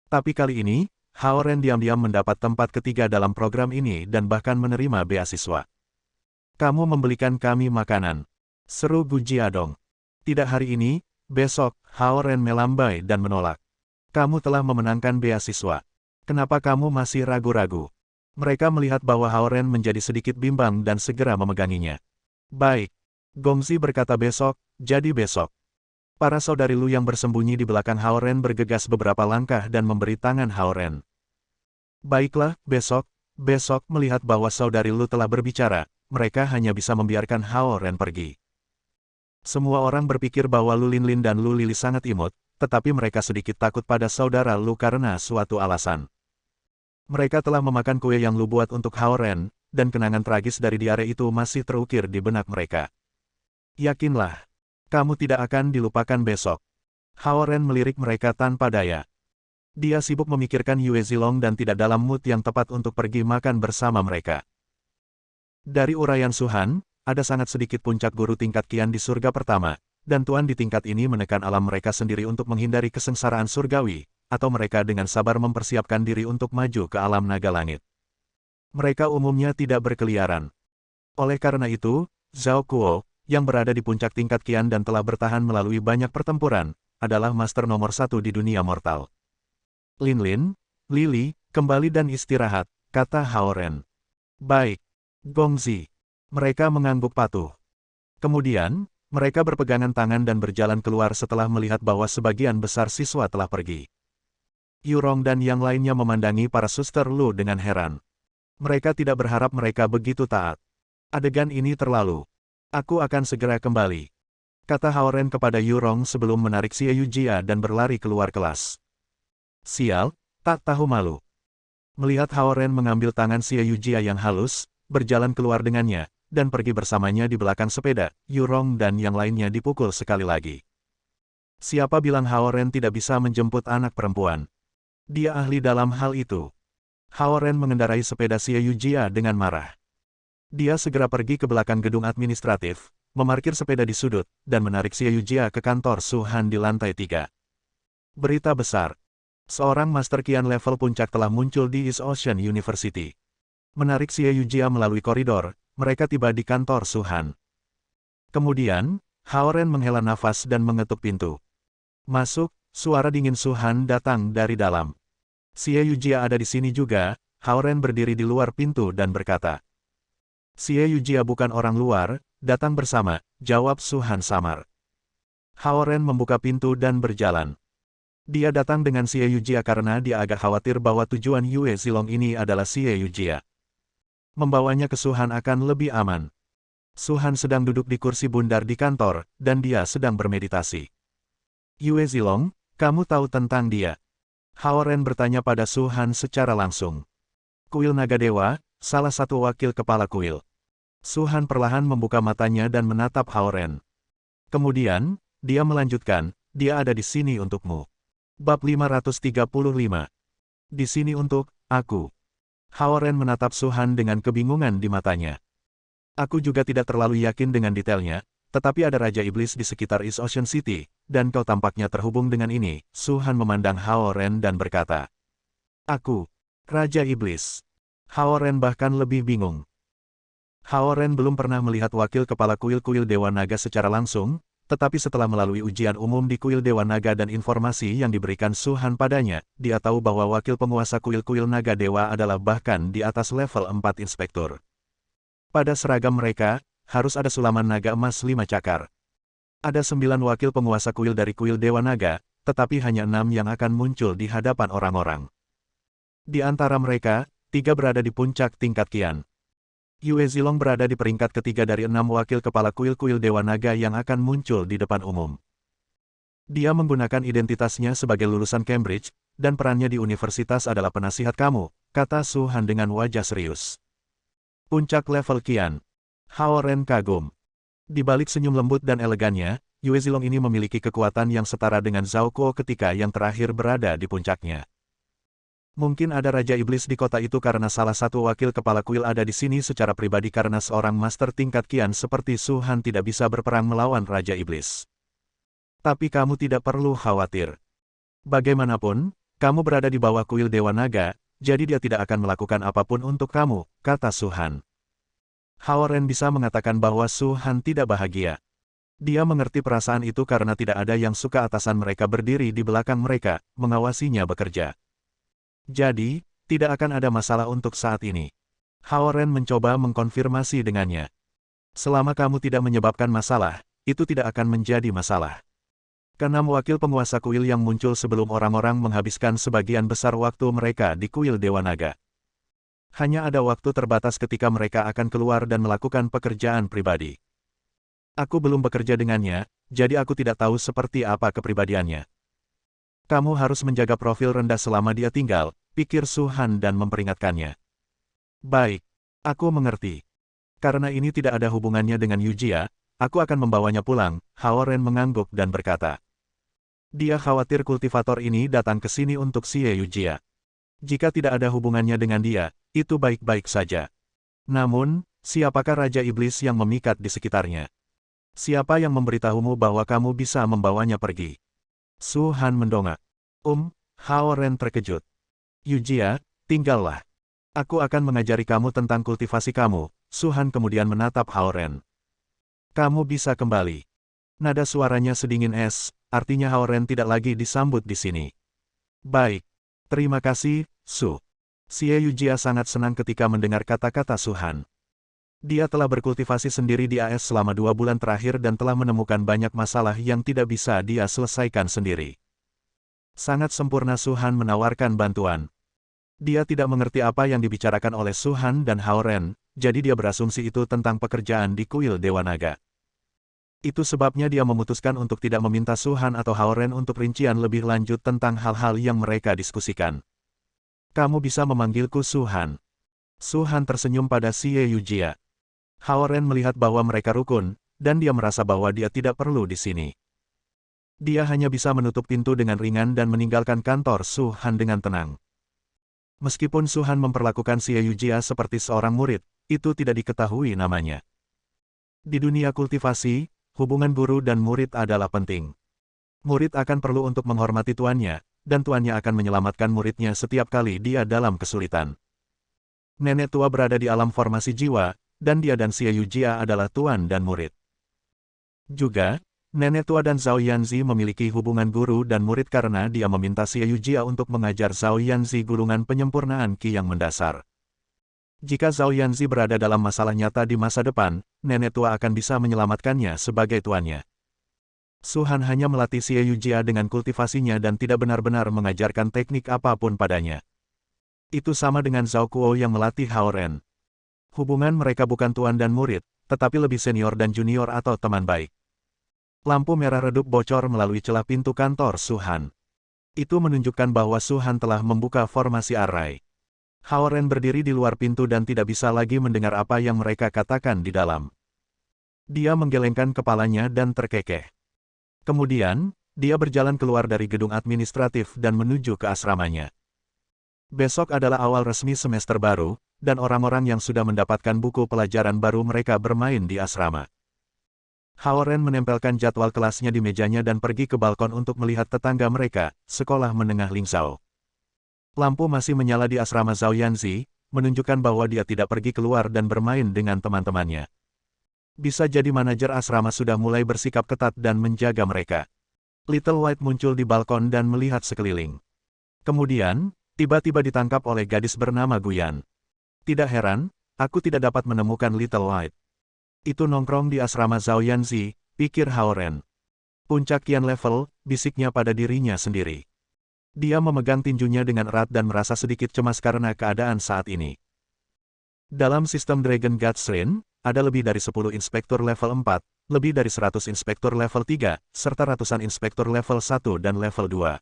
Tapi kali ini, Hao Ren diam-diam mendapat tempat ketiga dalam program ini dan bahkan menerima beasiswa. Kamu membelikan kami makanan. Seru Gu Jiadong. Tidak hari ini, besok, Hao Ren melambai dan menolak. Kamu telah memenangkan beasiswa. Kenapa kamu masih ragu-ragu? Mereka melihat bahwa Hao Ren menjadi sedikit bimbang dan segera memeganginya. Baik. Gongzi berkata besok, jadi besok. Para saudari Lu yang bersembunyi di belakang Hao Ren bergegas beberapa langkah dan memberi tangan Hao Ren. Baiklah, besok melihat bahwa saudari Lu telah berbicara, mereka hanya bisa membiarkan Hao Ren pergi. Semua orang berpikir bahwa Lu Linlin dan Lu Lili sangat imut, tetapi mereka sedikit takut pada saudara Lu karena suatu alasan. Mereka telah memakan kue yang Lu buat untuk Hao Ren, dan kenangan tragis dari diare itu masih terukir di benak mereka. Yakinlah, kamu tidak akan dilupakan besok. Hao Ren melirik mereka tanpa daya. Dia sibuk memikirkan Yue Zilong dan tidak dalam mood yang tepat untuk pergi makan bersama mereka. Dari uraian Su Han, ada sangat sedikit puncak guru tingkat Qian di surga pertama, dan tuan di tingkat ini menekan alam mereka sendiri untuk menghindari kesengsaraan surgawi, atau mereka dengan sabar mempersiapkan diri untuk maju ke alam naga langit. Mereka umumnya tidak berkeliaran. Oleh karena itu, Zhao Kuo, yang berada di puncak tingkat Qian dan telah bertahan melalui banyak pertempuran, adalah master nomor 1 di dunia mortal. Lin, Lili, kembali dan istirahat, kata Hao Ren. Baik, Gongzi. Mereka mengangguk patuh. Kemudian, mereka berpegangan tangan dan berjalan keluar setelah melihat bahwa sebagian besar siswa telah pergi. Yurong dan yang lainnya memandangi para suster Lu dengan heran. Mereka tidak berharap mereka begitu taat. Adegan ini terlalu. Aku akan segera kembali, kata Hao Ren kepada Yurong sebelum menarik Xie Yujia dan berlari keluar kelas. Sial, tak tahu malu. Melihat Hao Ren mengambil tangan Xie Yujia yang halus, berjalan keluar dengannya, dan pergi bersamanya di belakang sepeda, Yurong dan yang lainnya dipukul sekali lagi. Siapa bilang Hao Ren tidak bisa menjemput anak perempuan? Dia ahli dalam hal itu. Hao Ren mengendarai sepeda Xie Yujia dengan marah. Dia segera pergi ke belakang gedung administratif, memarkir sepeda di sudut, dan menarik Xie Yujia ke kantor Su Han di lantai 3. Berita besar. Seorang Master Qian level puncak telah muncul di East Ocean University. Menarik Xie Yujia melalui koridor, mereka tiba di kantor Su Han. Kemudian, Hao Ren menghela nafas dan mengetuk pintu. Masuk, suara dingin Su Han datang dari dalam. Xie Yujia ada di sini juga. Hao Ren berdiri di luar pintu dan berkata. Xie Yujia bukan orang luar, datang bersama, jawab Su Han samar. Hao Ren membuka pintu dan berjalan. Dia datang dengan Xie Yujia karena dia agak khawatir bahwa tujuan Yue Zilong ini adalah Xie Yujia. Membawanya ke Su Han akan lebih aman. Su Han sedang duduk di kursi bundar di kantor, dan dia sedang bermeditasi. Yue Zilong, kamu tahu tentang dia? Hao Ren bertanya pada Su Han secara langsung. Kuil Naga Dewa, salah satu wakil kepala kuil. Su Han perlahan membuka matanya dan menatap Hao Ren. Kemudian, dia melanjutkan, dia ada di sini untukmu. Bab 535. Di sini untuk aku. Hao Ren menatap Su Han dengan kebingungan di matanya. Aku juga tidak terlalu yakin dengan detailnya, tetapi ada Raja Iblis di sekitar East Ocean City, dan kau tampaknya terhubung dengan ini. Su Han memandang Hao Ren dan berkata. Aku, Raja Iblis. Hao Ren bahkan lebih bingung. Hao Ren belum pernah melihat wakil kepala kuil-kuil Dewa Naga secara langsung, tetapi setelah melalui ujian umum di kuil Dewa Naga dan informasi yang diberikan Su Han padanya, dia tahu bahwa wakil penguasa kuil-kuil Naga Dewa adalah bahkan di atas level 4 inspektur. Pada seragam mereka, harus ada sulaman naga emas 5 cakar. Ada 9 wakil penguasa kuil dari kuil Dewa Naga, tetapi hanya 6 yang akan muncul di hadapan orang-orang. Di antara mereka, 3 berada di puncak tingkat Qian. Yue Zilong berada di peringkat ketiga dari 6 wakil kepala kuil-kuil Dewa Naga yang akan muncul di depan umum. Dia menggunakan identitasnya sebagai lulusan Cambridge, dan perannya di universitas adalah penasihat kamu, kata Su Han dengan wajah serius. Puncak level Qian. Hao Ren kagum. Di balik senyum lembut dan elegannya, Yue Zilong ini memiliki kekuatan yang setara dengan Zhao Kuo ketika yang terakhir berada di puncaknya. Mungkin ada Raja Iblis di kota itu karena salah satu wakil kepala kuil ada di sini secara pribadi karena seorang master tingkat Qian seperti Su Han tidak bisa berperang melawan Raja Iblis. Tapi kamu tidak perlu khawatir. Bagaimanapun, kamu berada di bawah kuil Dewa Naga, jadi dia tidak akan melakukan apapun untuk kamu, kata Su Han. Hao Ren bisa mengatakan bahwa Su Han tidak bahagia. Dia mengerti perasaan itu karena tidak ada yang suka atasan mereka berdiri di belakang mereka, mengawasinya bekerja. Jadi, tidak akan ada masalah untuk saat ini. Hao Ren mencoba mengkonfirmasi dengannya. Selama kamu tidak menyebabkan masalah, itu tidak akan menjadi masalah. Keenam wakil penguasa kuil yang muncul sebelum orang-orang menghabiskan sebagian besar waktu mereka di kuil Dewa Naga. Hanya ada waktu terbatas ketika mereka akan keluar dan melakukan pekerjaan pribadi. Aku belum bekerja dengannya, jadi aku tidak tahu seperti apa kepribadiannya. Kamu harus menjaga profil rendah selama dia tinggal, pikir Su Han dan memperingatkannya. Baik. Aku mengerti. Karena ini tidak ada hubungannya dengan Yujia, aku akan membawanya pulang, Hao Ren mengangguk dan berkata. Dia khawatir kultivator ini datang ke sini untuk Xie Yujia. Jika tidak ada hubungannya dengan dia, itu baik-baik saja. Namun, siapakah Raja Iblis yang memikat di sekitarnya? Siapa yang memberitahumu bahwa kamu bisa membawanya pergi? Su Han mendongak. Hao Ren terkejut. Yujia, tinggallah. Aku akan mengajari kamu tentang kultivasi kamu. Su Han kemudian menatap Hao Ren. Kamu bisa kembali. Nada suaranya sedingin es, artinya Hao Ren tidak lagi disambut di sini. Baik. Terima kasih, Su. Xie Yujia sangat senang ketika mendengar kata-kata Su Han. Dia telah berkultivasi sendiri di AS selama 2 bulan terakhir dan telah menemukan banyak masalah yang tidak bisa dia selesaikan sendiri. Sangat sempurna Su Han menawarkan bantuan. Dia tidak mengerti apa yang dibicarakan oleh Su Han dan Hao Ren, jadi dia berasumsi itu tentang pekerjaan di kuil Dewa Naga. Itu sebabnya dia memutuskan untuk tidak meminta Su Han atau Hao Ren untuk rincian lebih lanjut tentang hal-hal yang mereka diskusikan. Kamu bisa memanggilku Su Han. Su Han tersenyum pada Xie Yujia. Hao Ren melihat bahwa mereka rukun, dan dia merasa bahwa dia tidak perlu di sini. Dia hanya bisa menutup pintu dengan ringan dan meninggalkan kantor Su Han dengan tenang. Meskipun Su Han memperlakukan Xie Yujia seperti seorang murid, itu tidak diketahui namanya. Di dunia kultivasi, hubungan guru dan murid adalah penting. Murid akan perlu untuk menghormati tuannya, dan tuannya akan menyelamatkan muridnya setiap kali dia dalam kesulitan. Nenek tua berada di alam formasi jiwa, dan dia dan Xie Yujia adalah tuan dan murid. Juga, Nenek tua dan Zhao Yanzi memiliki hubungan guru dan murid karena dia meminta Xie Yujia untuk mengajar Zhao Yanzi gulungan penyempurnaan Qi yang mendasar. Jika Zhao Yanzi berada dalam masalah nyata di masa depan, nenek tua akan bisa menyelamatkannya sebagai tuannya. Su Han hanya melatih Xie Yujia dengan kultivasinya dan tidak benar-benar mengajarkan teknik apapun padanya. Itu sama dengan Zhao Kuo yang melatih Hao Ren. Hubungan mereka bukan tuan dan murid, tetapi lebih senior dan junior atau teman baik. Lampu merah redup bocor melalui celah pintu kantor Su Han. Itu menunjukkan bahwa Su Han telah membuka formasi arai. Hao Ren berdiri di luar pintu dan tidak bisa lagi mendengar apa yang mereka katakan di dalam. Dia menggelengkan kepalanya dan terkekeh. Kemudian, dia berjalan keluar dari gedung administratif dan menuju ke asramanya. Besok adalah awal resmi semester baru, dan orang-orang yang sudah mendapatkan buku pelajaran baru mereka bermain di asrama. Hao Ren menempelkan jadwal kelasnya di mejanya dan pergi ke balkon untuk melihat tetangga mereka, sekolah menengah Lingzhou. Lampu masih menyala di asrama Zhao Yanzi, menunjukkan bahwa dia tidak pergi keluar dan bermain dengan teman-temannya. Bisa jadi manajer asrama sudah mulai bersikap ketat dan menjaga mereka. Little White muncul di balkon dan melihat sekeliling. Kemudian, tiba-tiba ditangkap oleh gadis bernama Guyan. Tidak heran, aku tidak dapat menemukan Little White. Itu nongkrong di asrama Zhao Yanzi, pikir Hao Ren. Puncak kian level, bisiknya pada dirinya sendiri. Dia memegang tinjunya dengan erat dan merasa sedikit cemas karena keadaan saat ini. Dalam sistem Dragon God Shrine, ada lebih dari 10 inspektur level 4, lebih dari 100 inspektur level 3, serta ratusan inspektur level 1 dan level 2.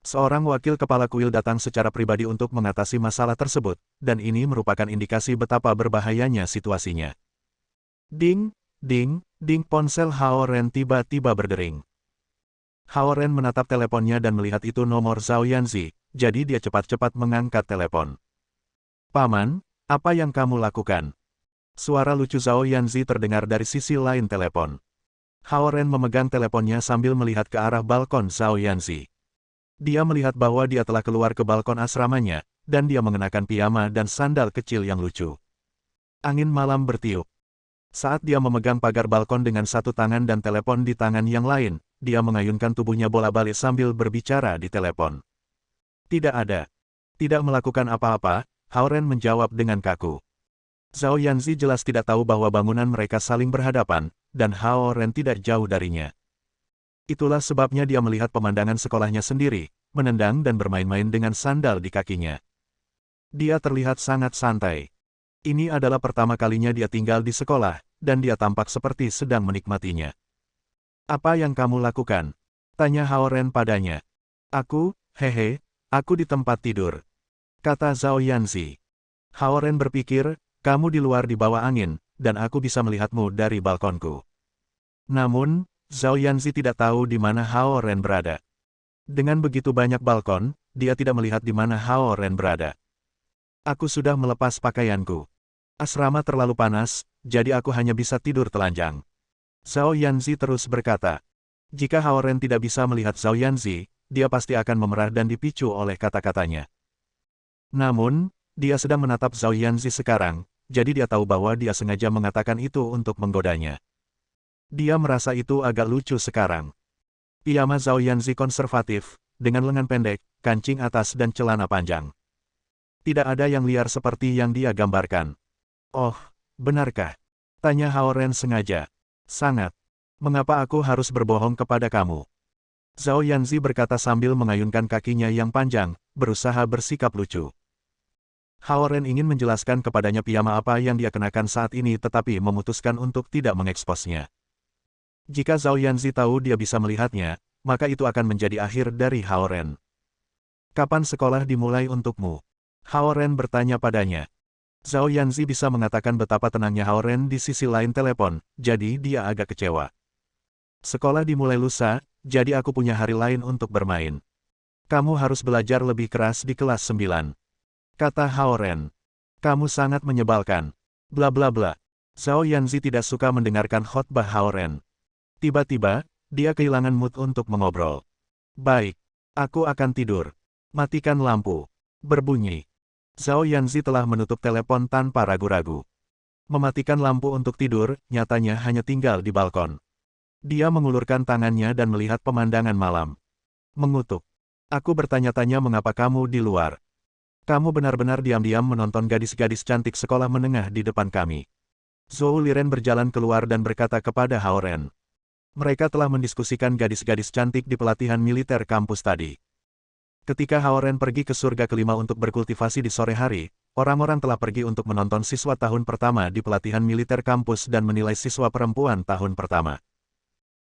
Seorang wakil kepala kuil datang secara pribadi untuk mengatasi masalah tersebut, dan ini merupakan indikasi betapa berbahayanya situasinya. Ding, ding, ding, ponsel Hao Ren tiba-tiba berdering. Hao Ren menatap teleponnya dan melihat itu nomor Zhao Yanzi, jadi dia cepat-cepat mengangkat telepon. Paman, apa yang kamu lakukan? Suara lucu Zhao Yanzi terdengar dari sisi lain telepon. Hao Ren memegang teleponnya sambil melihat ke arah balkon Zhao Yanzi. Dia melihat bahwa dia telah keluar ke balkon asramanya, dan dia mengenakan piyama dan sandal kecil yang lucu. Angin malam bertiup. Saat dia memegang pagar balkon dengan satu tangan dan telepon di tangan yang lain, dia mengayunkan tubuhnya bola-balik sambil berbicara di telepon. Tidak ada. Tidak melakukan apa-apa, Hao Ren menjawab dengan kaku. Zhao Yanzi jelas tidak tahu bahwa bangunan mereka saling berhadapan, dan Hao Ren tidak jauh darinya. Itulah sebabnya dia melihat pemandangan sekolahnya sendiri, menendang dan bermain-main dengan sandal di kakinya. Dia terlihat sangat santai. Ini adalah pertama kalinya dia tinggal di sekolah, dan dia tampak seperti sedang menikmatinya. Apa yang kamu lakukan? Tanya Hao Ren padanya. Aku, aku di tempat tidur. Kata Zhao Yanzi. Hao Ren berpikir, Kamu di luar di bawah angin, dan aku bisa melihatmu dari balkonku. Namun, Zhao Yanzi tidak tahu di mana Hao Ren berada. Dengan begitu banyak balkon, dia tidak melihat di mana Hao Ren berada. Aku sudah melepas pakaianku. Asrama terlalu panas, jadi aku hanya bisa tidur telanjang. Zhao Yanzi terus berkata. Jika Hao Ren tidak bisa melihat Zhao Yanzi, dia pasti akan memerah dan dipicu oleh kata-katanya. Namun, dia sedang menatap Zhao Yanzi sekarang, jadi dia tahu bahwa dia sengaja mengatakan itu untuk menggodanya. Dia merasa itu agak lucu sekarang. Piyama Zhao Yanzi konservatif, dengan lengan pendek, kancing atas dan celana panjang. Tidak ada yang liar seperti yang dia gambarkan. Oh, benarkah? Tanya Hao Ren sengaja. Sangat. Mengapa aku harus berbohong kepada kamu? Zhao Yanzi berkata sambil mengayunkan kakinya yang panjang, berusaha bersikap lucu. Hao Ren ingin menjelaskan kepadanya piyama apa yang dia kenakan saat ini tetapi memutuskan untuk tidak mengeksposnya. Jika Zhao Yanzi tahu dia bisa melihatnya, maka itu akan menjadi akhir dari Hao Ren. Kapan sekolah dimulai untukmu? Hao Ren bertanya padanya. Zhao Yanzi bisa mengatakan betapa tenangnya Hao Ren di sisi lain telepon, jadi dia agak kecewa. Sekolah dimulai lusa, jadi aku punya hari lain untuk bermain. Kamu harus belajar lebih keras di kelas 9. Kata Hao Ren. Kamu sangat menyebalkan. Bla bla bla. Zhao Yanzi tidak suka mendengarkan khotbah Hao Ren. Tiba-tiba, dia kehilangan mood untuk mengobrol. Baik. Aku akan tidur. Matikan lampu. Berbunyi. Zhao Yanzi telah menutup telepon tanpa ragu-ragu. Mematikan lampu untuk tidur, nyatanya hanya tinggal di balkon. Dia mengulurkan tangannya dan melihat pemandangan malam. Mengutuk. Aku bertanya-tanya mengapa kamu di luar. Kamu benar-benar diam-diam menonton gadis-gadis cantik sekolah menengah di depan kami. Zhou Liren berjalan keluar dan berkata kepada Hao Ren. Mereka telah mendiskusikan gadis-gadis cantik di pelatihan militer kampus tadi. Ketika Hao Ren pergi ke surga kelima untuk berkultivasi di sore hari, orang-orang telah pergi untuk menonton siswa tahun pertama di pelatihan militer kampus dan menilai siswa perempuan tahun pertama.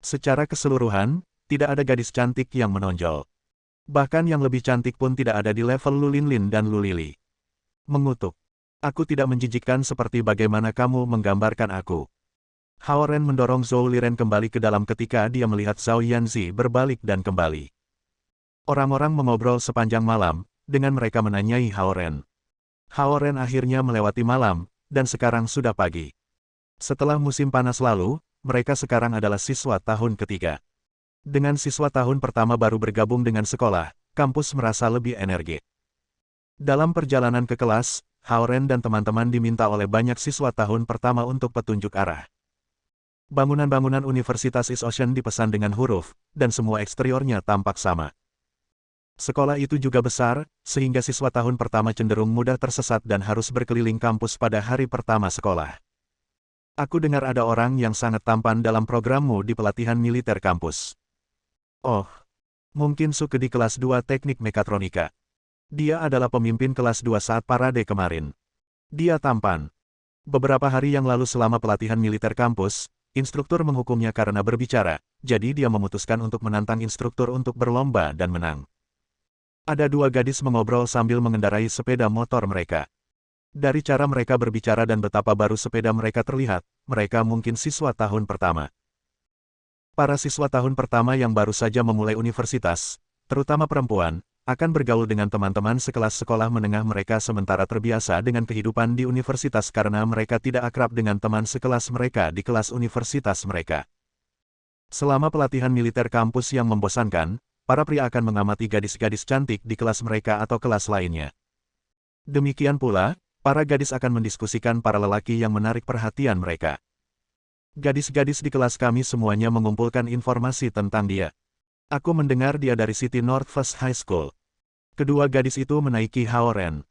Secara keseluruhan, tidak ada gadis cantik yang menonjol. Bahkan yang lebih cantik pun tidak ada di level Lu Linlin dan Lu Lili. Mengutuk. Aku tidak menjijikkan seperti bagaimana kamu menggambarkan aku. Hao Ren mendorong Zhou Liren kembali ke dalam ketika dia melihat Zhao Yanzi berbalik dan kembali. Orang-orang mengobrol sepanjang malam, dengan mereka menanyai Hao Ren. Hao Ren akhirnya melewati malam, dan sekarang sudah pagi. Setelah musim panas lalu, mereka sekarang adalah siswa tahun ketiga. Dengan siswa tahun pertama baru bergabung dengan sekolah, kampus merasa lebih energik. Dalam perjalanan ke kelas, Hao Ren dan teman-teman diminta oleh banyak siswa tahun pertama untuk petunjuk arah. Bangunan-bangunan Universitas East Ocean dipesan dengan huruf, dan semua eksteriornya tampak sama. Sekolah itu juga besar, sehingga siswa tahun pertama cenderung mudah tersesat dan harus berkeliling kampus pada hari pertama sekolah. Aku dengar ada orang yang sangat tampan dalam programmu di pelatihan militer kampus. Oh, mungkin Suke di kelas 2 teknik mekatronika. Dia adalah pemimpin kelas 2 saat parade kemarin. Dia tampan. Beberapa hari yang lalu selama pelatihan militer kampus, instruktur menghukumnya karena berbicara, jadi dia memutuskan untuk menantang instruktur untuk berlomba dan menang. Ada dua gadis mengobrol sambil mengendarai sepeda motor mereka. Dari cara mereka berbicara dan betapa baru sepeda mereka terlihat, mereka mungkin siswa tahun pertama. Para siswa tahun pertama yang baru saja memulai universitas, terutama perempuan, akan bergaul dengan teman-teman sekelas sekolah menengah mereka sementara terbiasa dengan kehidupan di universitas karena mereka tidak akrab dengan teman sekelas mereka di kelas universitas mereka. Selama pelatihan militer kampus yang membosankan, para pria akan mengamati gadis-gadis cantik di kelas mereka atau kelas lainnya. Demikian pula, para gadis akan mendiskusikan para lelaki yang menarik perhatian mereka. Gadis-gadis di kelas kami semuanya mengumpulkan informasi tentang dia. Aku mendengar dia dari City Northwest High School. Kedua gadis itu menaiki Hao Ren.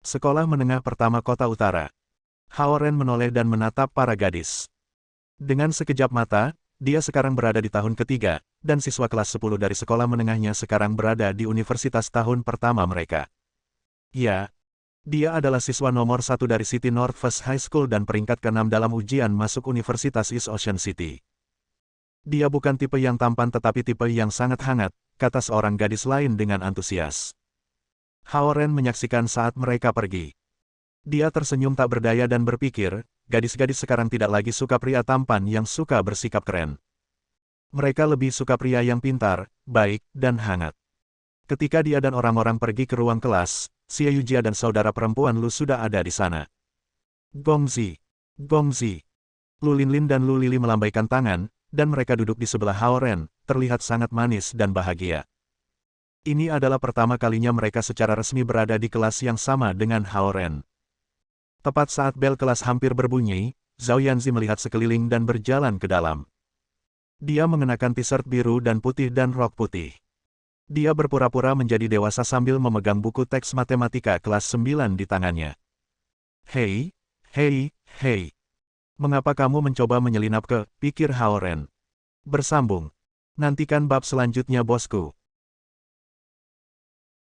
Sekolah menengah pertama kota utara. Hao Ren menoleh dan menatap para gadis. Dengan sekejap mata, dia sekarang berada di tahun ketiga, dan siswa kelas 10 dari sekolah menengahnya sekarang berada di universitas tahun pertama mereka. Ya. Dia adalah siswa nomor 1 dari City Northwest High School dan peringkat ke-6 dalam ujian masuk Universitas East Ocean City. Dia bukan tipe yang tampan tetapi tipe yang sangat hangat, kata seorang gadis lain dengan antusias. Hao Ren menyaksikan saat mereka pergi. Dia tersenyum tak berdaya dan berpikir, gadis-gadis sekarang tidak lagi suka pria tampan yang suka bersikap keren. Mereka lebih suka pria yang pintar, baik, dan hangat. Ketika dia dan orang-orang pergi ke ruang kelas, Xie Yujia dan saudara perempuan Lu sudah ada di sana. Gongzi, Gongzi. Lu Linlin dan Lu Lili melambaikan tangan, dan mereka duduk di sebelah Hao Ren, terlihat sangat manis dan bahagia. Ini adalah pertama kalinya mereka secara resmi berada di kelas yang sama dengan Hao Ren. Tepat saat bel kelas hampir berbunyi, Zhao Yanzi melihat sekeliling dan berjalan ke dalam. Dia mengenakan t-shirt biru dan putih dan rok putih. Dia berpura-pura menjadi dewasa sambil memegang buku teks matematika kelas 9 di tangannya. Hei, hei, hei. Mengapa kamu mencoba menyelinap ke, pikir Hao Ren. Bersambung. Nantikan bab selanjutnya bosku.